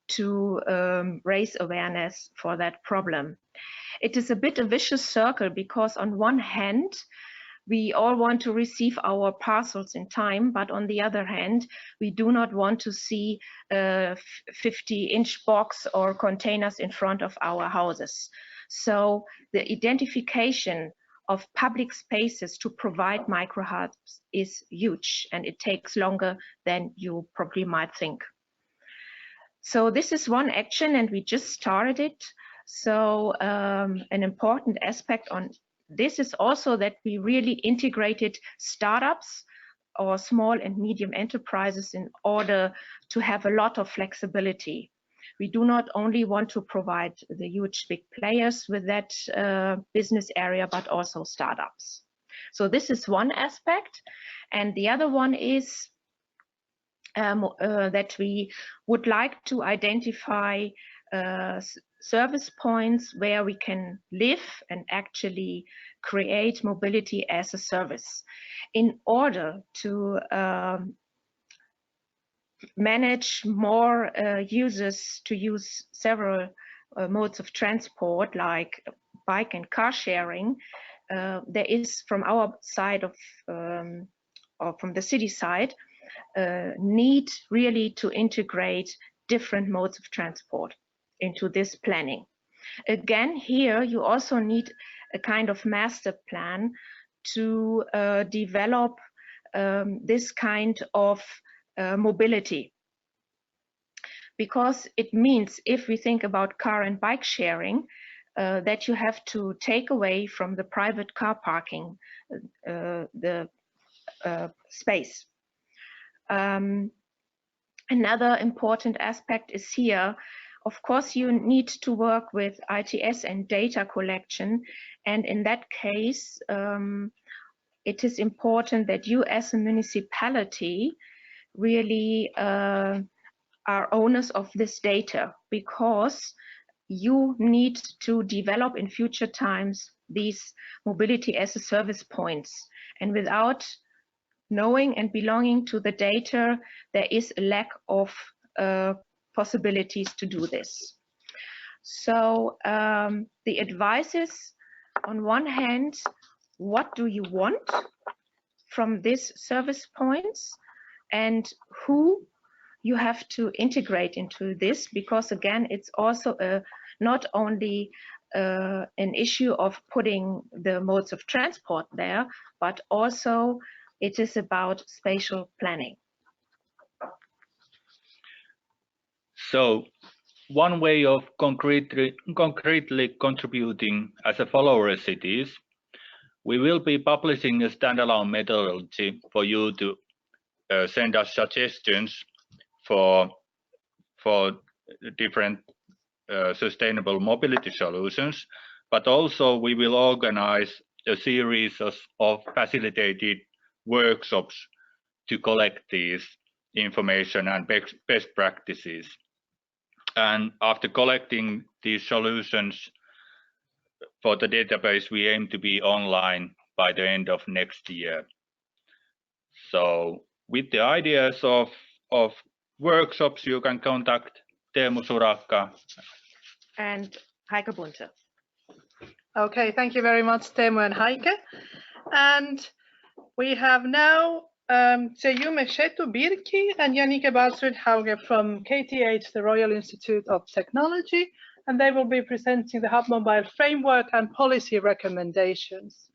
to raise awareness for that problem. It is a bit a vicious circle, because on one hand, we all want to receive our parcels in time, but on the other hand, we do not want to see a 50-inch box or containers in front of our houses. So the identification of public spaces to provide micro hubs is huge, and it takes longer than you probably might think. So this is one action, and we just started it. So an important aspect on this is also that we really integrated startups or small and medium enterprises in order to have a lot of flexibility. We do not only want to provide the huge big players with that business area, but also startups. So this is one aspect. And the other one is that we would like to identify service points where we can live and actually create mobility as a service in order to manage more users to use several modes of transport like bike and car sharing. There is, from our side of or from the city side, need really to integrate different modes of transport into this planning. Again, here you also need a kind of master plan to develop this kind of mobility. Because it means, if we think about car and bike sharing, that you have to take away from the private car parking the space. Another important aspect is here, of course, you need to work with ITS and data collection. And in that case, it is important that you as a municipality really are owners of this data, because you need to develop in future times these mobility as a service points. And without knowing and belonging to the data, there is a lack of possibilities to do this. So the advice is, on one hand, what do you want from these service points, and who you have to integrate into this, because again, it's also not only an issue of putting the modes of transport there, but also it is about spatial planning. So one way of concretely contributing as a follower cities, we will be publishing a standalone methodology for you to send us suggestions for different sustainable mobility solutions, but also we will organize a series of facilitated workshops to collect these information and best practices. And after collecting these solutions for the database, we aim to be online by the end of next year. So with the ideas of workshops, you can contact Teemu Surakka and Heike Bunte. Okay, thank you very much, Teemu and Heike. And we have now Seyume Shetu-Birki and Jannike Balsrud-Hauge from KTH, the Royal Institute of Technology, and they will be presenting the HUPMOBILE framework and policy recommendations.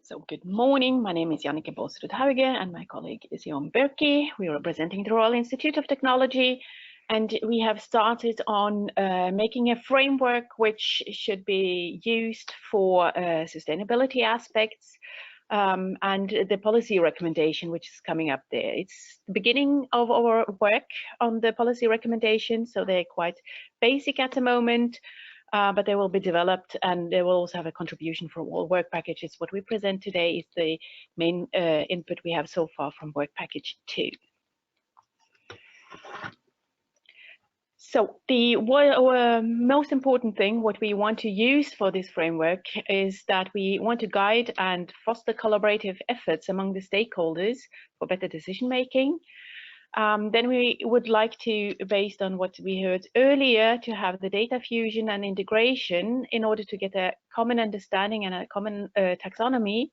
So good morning, my name is Jannike Balsrud-Hauge and my colleague is Jon Birki. We are representing the Royal Institute of Technology, and we have started on making a framework which should be used for sustainability aspects and the policy recommendation which is coming up there. It's the beginning of our work on the policy recommendations, so they're quite basic at the moment. But they will be developed, and they will also have a contribution from all work packages. What we present today is the main input we have so far from work package 2. So the most important thing, what we want to use for this framework is that we want to guide and foster collaborative efforts among the stakeholders for better decision making. Then we would like to, based on what we heard earlier, to have the data fusion and integration in order to get a common understanding and a common taxonomy.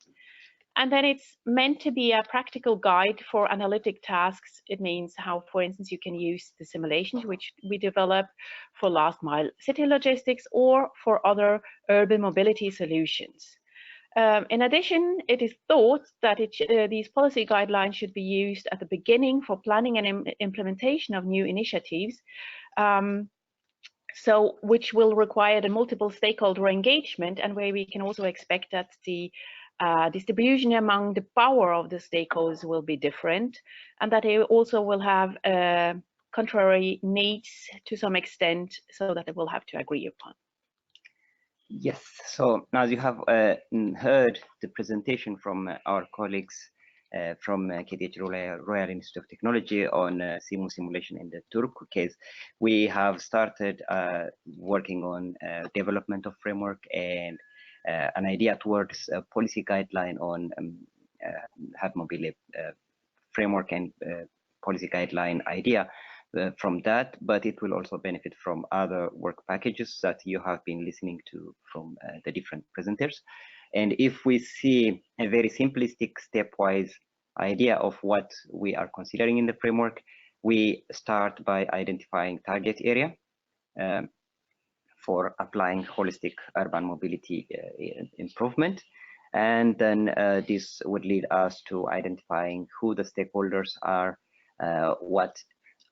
And then it's meant to be a practical guide for analytic tasks. It means how, for instance, you can use the simulations which we develop for last mile city logistics or for other urban mobility solutions. In addition, it is thought that these policy guidelines should be used at the beginning for planning and implementation of new initiatives, which will require the multiple stakeholder engagement, and where we can also expect that the distribution among the power of the stakeholders will be different, and that they also will have contrary needs to some extent, so that they will have to agree upon. Yes, so as you have heard the presentation from our colleagues from KTH Royal Institute of Technology on simulation in the Turku case, we have started working on development of framework and an idea towards a policy guideline on HUPMOBILE framework and policy guideline idea. From that, but it will also benefit from other work packages that you have been listening to from the different presenters. And if we see a very simplistic stepwise idea of what we are considering in the framework, we start by identifying target area for applying holistic urban mobility improvement. And then this would lead us to identifying who the stakeholders are, what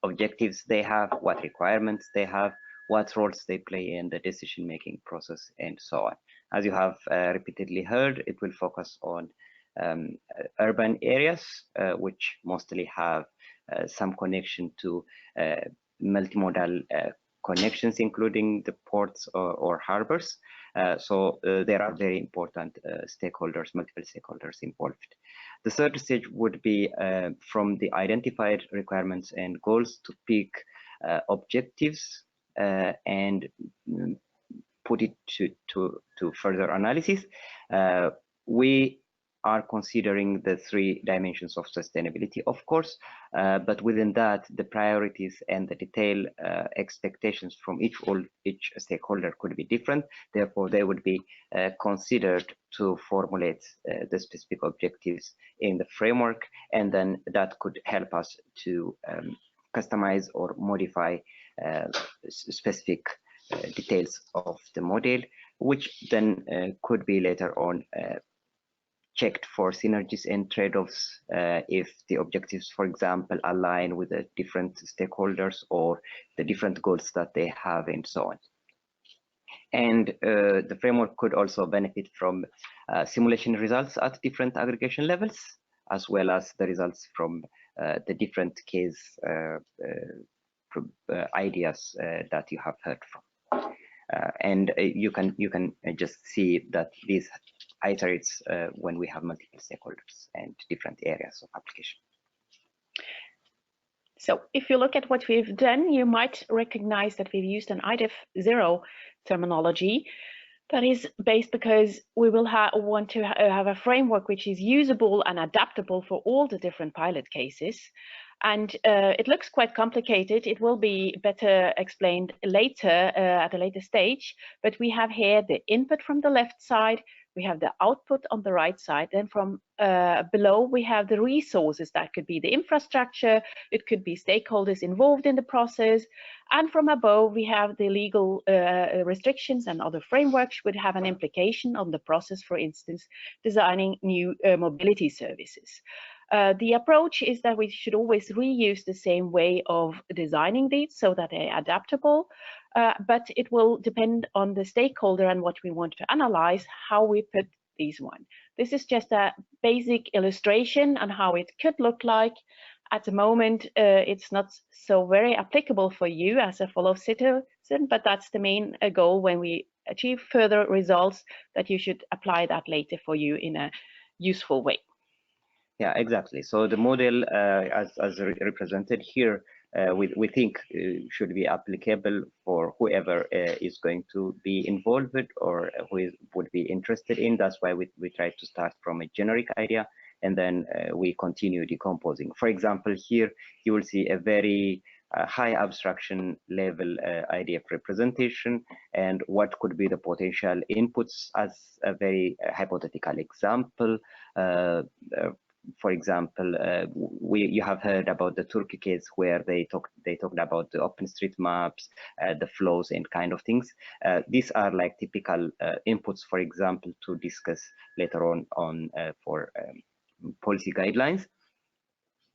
objectives they have, what requirements they have, what roles they play in the decision-making process, and so on. As you have repeatedly heard, it will focus on urban areas, which mostly have some connection to multimodal connections, including the ports or harbors. So there are very important stakeholders, multiple stakeholders involved. The third stage would be from the identified requirements and goals to pick objectives and put it to further analysis. We are considering the 3 dimensions of sustainability, of course, but within that, the priorities and the detailed expectations from each stakeholder could be different. Therefore, they would be considered to formulate the specific objectives in the framework, and then that could help us to customize or modify specific details of the model, which then could be later on checked for synergies and trade-offs if the objectives, for example, align with the different stakeholders or the different goals that they have, and so on. And the framework could also benefit from simulation results at different aggregation levels, as well as the results from the different case ideas that you have heard from. And you can just see that these iterates when we have multiple stakeholders and different areas of application. So if you look at what we've done, you might recognize that we've used an IDEF 0 terminology. That is based because we will want to have a framework which is usable and adaptable for all the different pilot cases. And it looks quite complicated. It will be better explained later at a later stage. But we have here the input from the left side. We have the output on the right side. Then from below, we have the resources. That could be the infrastructure. It could be stakeholders involved in the process. And from above, we have the legal restrictions and other frameworks would have an implication on the process, for instance, designing new mobility services. The approach is that we should always reuse the same way of designing these so that they're adaptable, but it will depend on the stakeholder and what we want to analyze, how we put these one. This is just a basic illustration on how it could look like. At the moment, it's not so very applicable for you as a fellow citizen, but that's the main goal when we achieve further results, that you should apply that later for you in a useful way. Yeah, exactly. So the model, as represented here, we think should be applicable for whoever is going to be involved or who would be interested in. That's why we try to start from a generic idea, and then we continue decomposing. For example, here you will see a very high abstraction level idea of representation and what could be the potential inputs as a very hypothetical example. For example, you have heard about the Turkey case where they talked about the OpenStreetMaps, the flows and kind of things. These are like typical inputs, for example, to discuss later on for policy guidelines.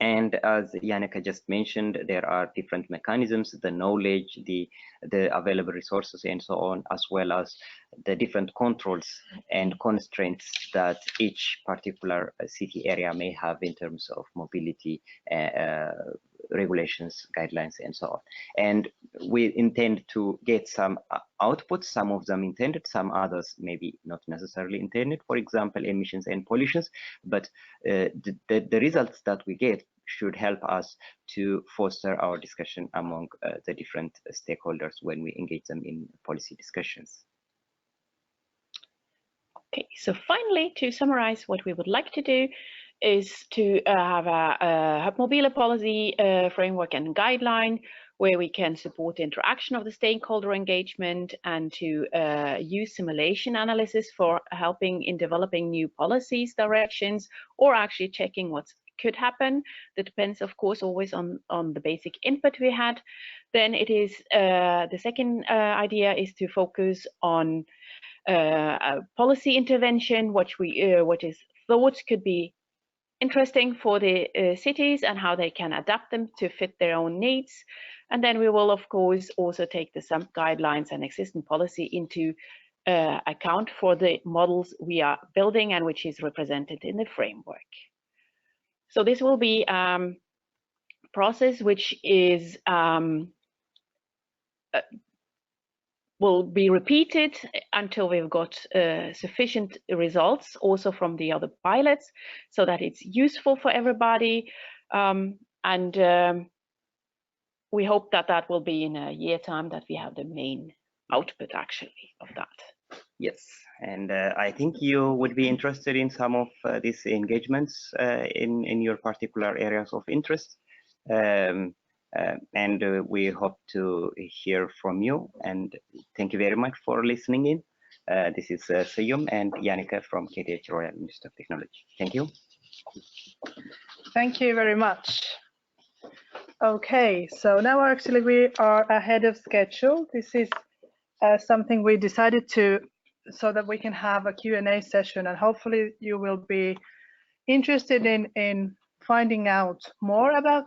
And as Yannicka just mentioned, there are different mechanisms, the knowledge, the available resources, and so on, as well as the different controls and constraints that each particular city area may have in terms of mobility, regulations, guidelines, and so on. And we intend to get some outputs, some of them intended, some others maybe not necessarily intended, for example, emissions and pollutions, but the results that we get should help us to foster our discussion among the different stakeholders when we engage them in policy discussions. Okay, so finally, to summarize, what we would like to do is to have a HUPMOBILE policy framework and guideline where we can support the interaction of the stakeholder engagement and to use simulation analysis for helping in developing new policies, directions, or actually checking what could happen. That depends, of course, always on the basic input we had. Then it is the second idea is to focus on policy intervention, what is thought could be interesting for the cities and how they can adapt them to fit their own needs. And then we will, of course, also take the some guidelines and existing policy into account for the models we are building and which is represented in the framework. So this will be a process which is will be repeated until we've got sufficient results also from the other pilots so that it's useful for everybody. We hope that that will be in a year time that we have the main output actually of that. Yes, and I think you would be interested in some of these engagements in your particular areas of interest. And we hope to hear from you, and thank you very much for listening in. This is Seyum and Yannicka from KTH Royal Institute of Technology. Thank you. Thank you very much. Okay, so now actually we are ahead of schedule. This is something we decided to, so that we can have a Q&A session, and hopefully you will be interested in finding out more about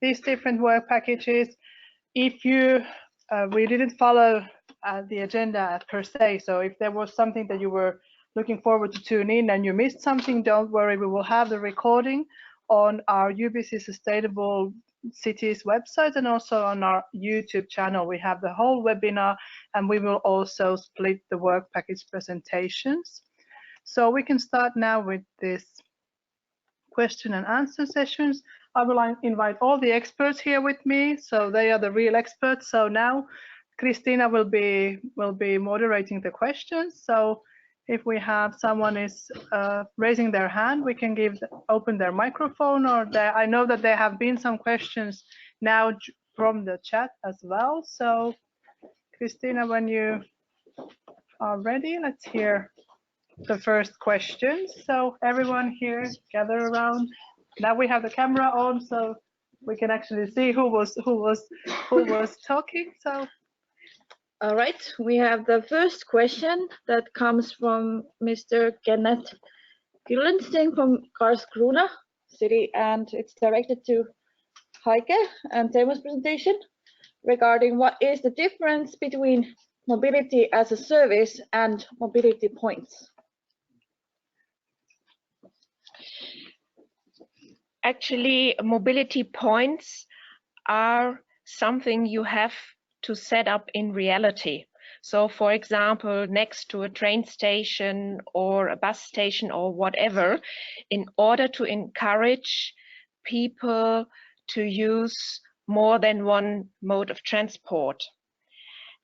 these different work packages. If you, we didn't follow the agenda per se, so if there was something that you were looking forward to tune in and you missed something, don't worry, we will have the recording on our UBC Sustainable Cities website and also on our YouTube channel. We have the whole webinar, and we will also split the work package presentations. So we can start now with this question and answer sessions. I will invite all the experts here with me, so they are the real experts. So now Christina will be moderating the questions. So if we have someone is raising their hand, we can open their microphone, or I know that there have been some questions now from the chat as well. So Christina, when you are ready, let's hear the first questions. So everyone here gather around. Now we have the camera on, so we can actually see who was talking. So. All right, we have the first question that comes from Mr. Kenneth Gyllenstein from Karlskrona city, and it's directed to Heike and Teemu's presentation regarding what is the difference between mobility as a service and mobility points. Actually, mobility points are something you have to set up in reality. So, for example, next to a train station or a bus station or whatever, in order to encourage people to use more than one mode of transport.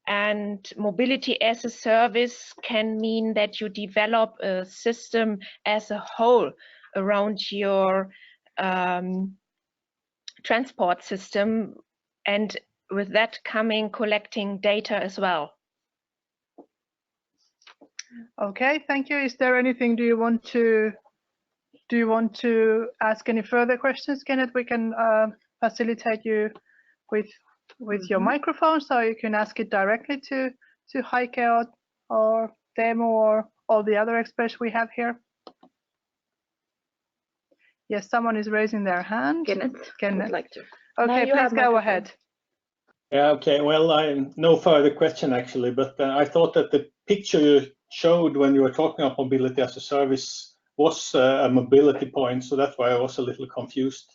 And mobility as a service can mean that you develop a system as a whole around your transport system, and with that coming collecting data as well. Okay, thank you. Is there anything, do you want to ask any further questions, Kenneth? We can facilitate you with your microphone, so you can ask it directly to Heike or Teemu or all the other experts we have here. Yes, someone is raising their hand. Kenneth would like to. Okay, please go ahead. Yeah, okay. Well, no further question actually, but I thought that the picture you showed when you were talking about mobility as a service was a mobility point, so that's why I was a little confused.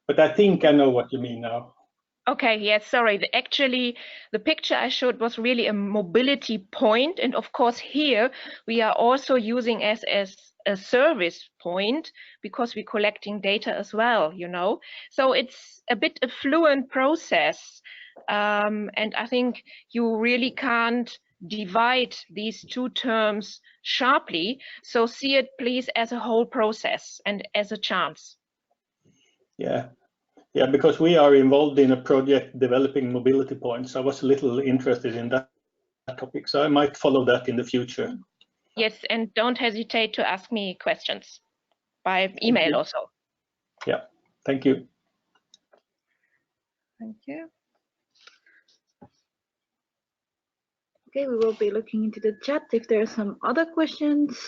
But I think I know what you mean now. Okay, yes, sorry. Actually, the picture I showed was really a mobility point, and of course here we are also using as a service point because we're collecting data as well, you know. So it's a bit a fluent process, and I think you really can't divide these two terms sharply. So see it please as a whole process and as a chance. Yeah. Yeah, because we are involved in a project developing mobility points. I was a little interested in that topic, so I might follow that in the future. Yes, and don't hesitate to ask me questions by email also. Yeah, thank you. Thank you. Okay, we will be looking into the chat if there are some other questions.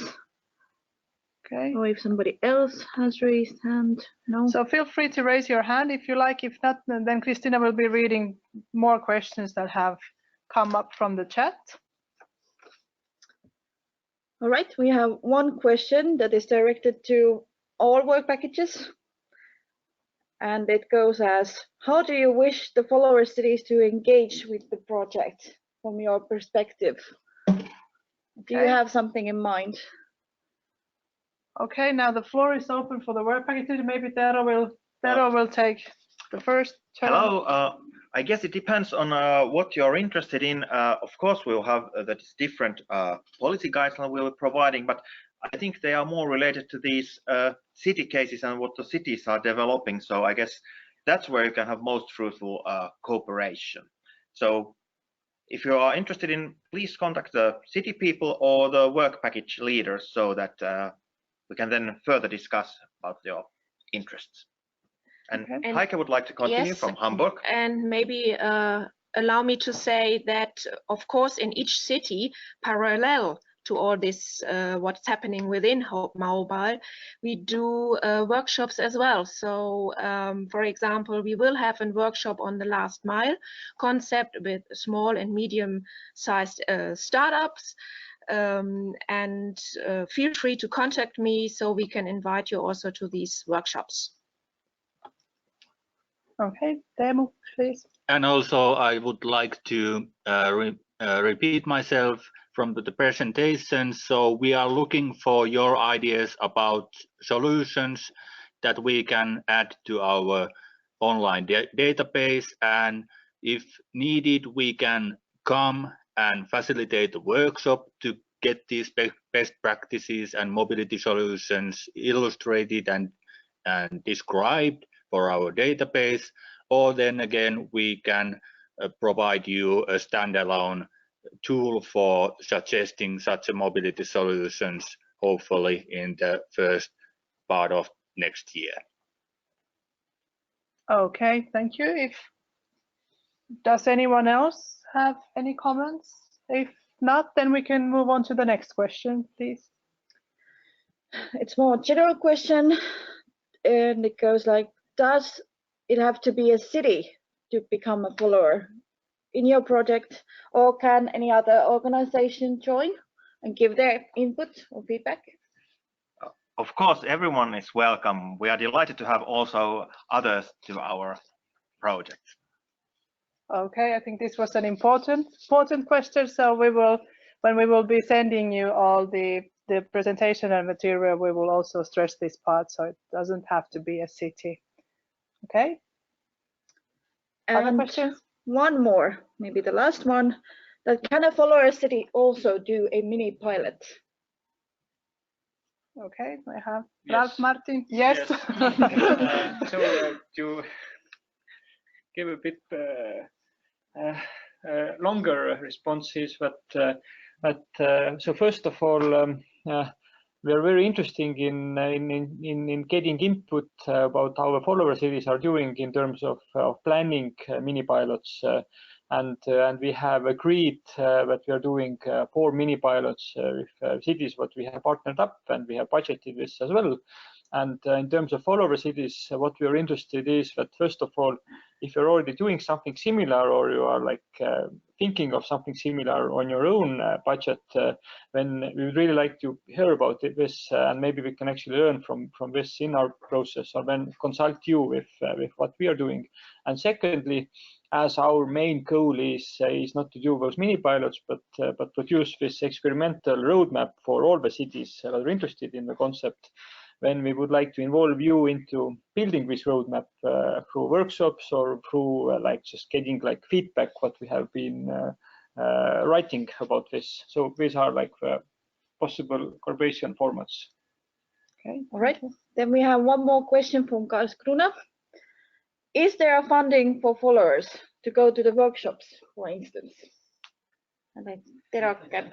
Okay. Or if somebody else has raised hand. No. So feel free to raise your hand if you like. If not, then Christina will be reading more questions that have come up from the chat. All right, we have one question that is directed to all work packages. And it goes as, how do you wish the follower cities to engage with the project from your perspective? Okay. Do you have something in mind? Okay, now the floor is open for the work packages. Maybe Tero will take the first turn. Hello. I guess it depends on what you're interested in. Of course, we'll have that different policy guidelines we'll be providing, but I think they are more related to these city cases and what the cities are developing. So I guess that's where you can have most fruitful cooperation. So if you are interested in, please contact the city people or the work package leaders so that we can then further discuss about your interests. And Heike would like to continue from Hamburg. And maybe allow me to say that, of course, in each city, parallel to all this, what's happening within HUPMOBILE, we do workshops as well. So, for example, we will have a workshop on the last mile concept with small and medium-sized startups. And feel free to contact me so we can invite you also to these workshops. Okay, Teemu, please. And also, I would like to repeat myself from the presentation. So we are looking for your ideas about solutions that we can add to our online database. And if needed, we can come and facilitate a workshop to get these best practices and mobility solutions illustrated and described for our database. Or then again, we can provide you a standalone tool for suggesting such a mobility solutions, hopefully in the first part of next year. Okay, thank you. Does anyone else have any comments? If not, then we can move on to the next question, please. It's more general question, and it goes like, does it have to be a city to become a follower in your project, or can any other organization join and give their input or feedback? Of course, everyone is welcome. We are delighted to have also others to our project. Okay, I think this was an important question. So when we will be sending you all the presentation and material, we will also stress this part, so it doesn't have to be a city. Okay. And other questions? One more, maybe the last one. That can a follower city also do a mini pilot? Okay, I have Yes. Ralph Martin. Yes. So to give a bit longer responses, but so first of all, we are very interested in getting input about how our follower cities are doing in terms of planning mini pilots, and we have agreed that we are doing 4 mini pilots with cities what we have partnered up, and we have budgeted this as well. And in terms of follower cities, what we are interested is that first of all, if you're already doing something similar, or you are like thinking of something similar on your own budget, then we would really like to hear about this, and maybe we can actually learn from this in our process, or then consult you with what we are doing. And secondly, as our main goal is not to do those mini pilots, but produce this experimental roadmap for all the cities that are interested in the concept, then we would like to involve you into building this roadmap through workshops, or through like just getting like feedback what we have been writing about this. So these are like the possible collaboration formats. Okay, all right. Then we have one more question from Karlskrona. Is there a funding for followers to go to the workshops, for instance? And then Tero can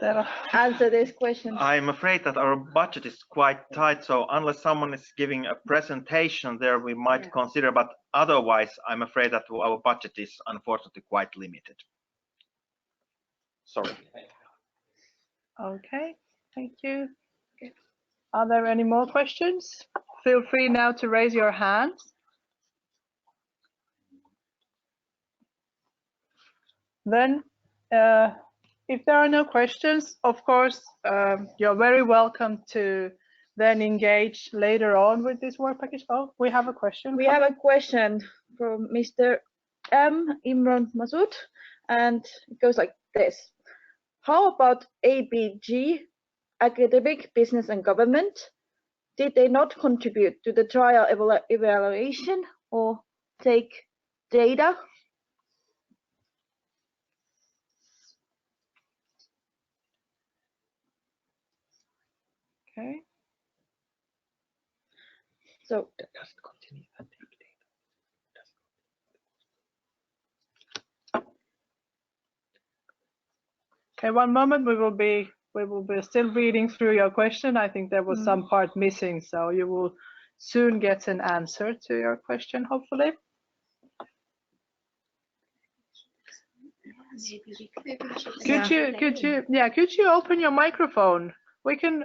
answer this question. I'm afraid that our budget is quite tight, so unless someone is giving a presentation there, we might consider, but otherwise, I'm afraid that our budget is unfortunately quite limited. Sorry. Okay, thank you. Are there any more questions? Feel free now to raise your hands. Then, if there are no questions, of course, you're very welcome to then engage later on with this work package. Oh, we have a question. We have a question from Mr. M. Imran Masood, and it goes like this. How about ABG, Academic, Business and Government? Did they not contribute to the trial evaluation or take data? Okay. So okay, one moment. We will be still reading through your question. I think there was some part missing, so you will soon get an answer to your question, hopefully. Could you open your microphone? We can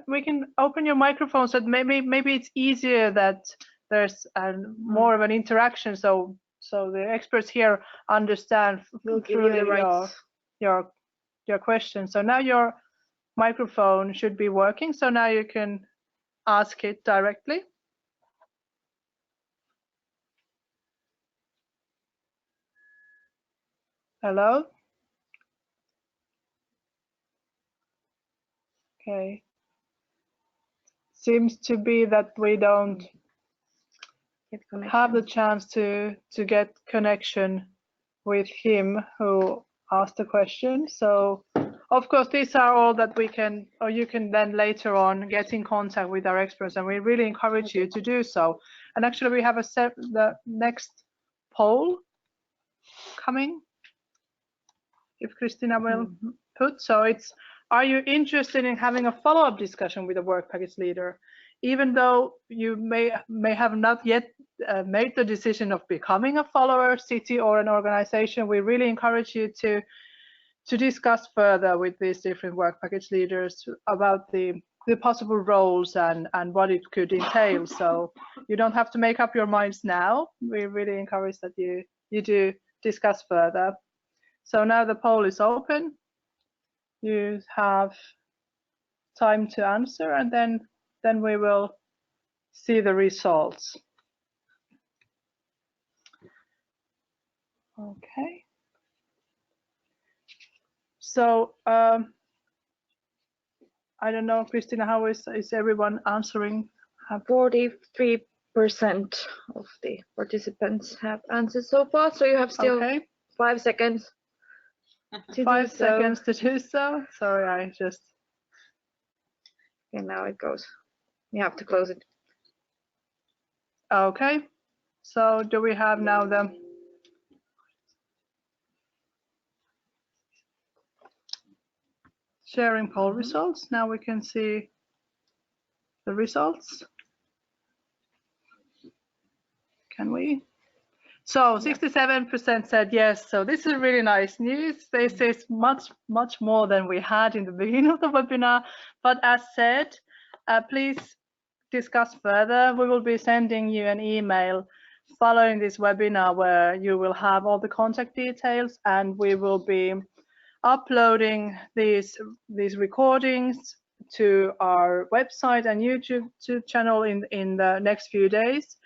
open your microphone, so maybe it's easier that there's more of an interaction, so the experts here understand through your question. So now your microphone should be working, so now you can ask it directly. Hello? Okay. Seems to be that we don't have the chance to get connection with him who asked the question. So of course these are all that we can, or you can then later on get in contact with our experts, and we really encourage you to do so. And actually we have the next poll coming, if Christina will put. So it's, are you interested in having a follow-up discussion with a work package leader? Even though you may have not yet made the decision of becoming a follower, city or an organization, we really encourage you to discuss further with these different work package leaders about the possible roles and what it could entail. So you don't have to make up your minds now. We really encourage that you do discuss further. So now the poll is open. You have time to answer, and then we will see the results. Okay. So I don't know, Christina, how is everyone answering? 43% of the participants have answered so far, so you have still 5 seconds. 5 seconds to do so. Sorry, I just. And now it goes. You have to close it. Okay. So do we have now the sharing poll results? Now we can see the results. Can we? So 67% said yes. So this is really nice news. This is much more than we had in the beginning of the webinar. But as said, please discuss further. We will be sending you an email following this webinar where you will have all the contact details, and we will be uploading these recordings to our website and YouTube channel in the next few days.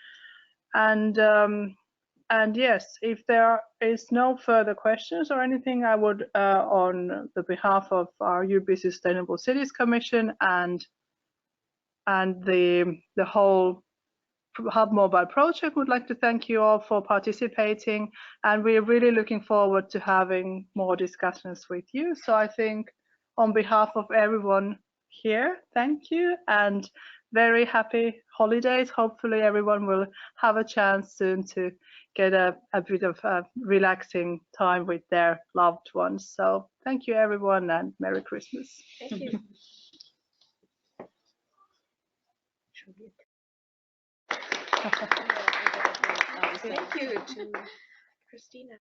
And yes, if there is no further questions or anything, I would, on the behalf of our UB Sustainable Cities Commission and the whole HUPMOBILE project, would like to thank you all for participating, and we're really looking forward to having more discussions with you. So I think on behalf of everyone here, thank you, and very happy holidays. Hopefully everyone will have a chance soon to get a bit of relaxing time with their loved ones. So thank you everyone, and Merry Christmas. Thank you. Thank you to Christina.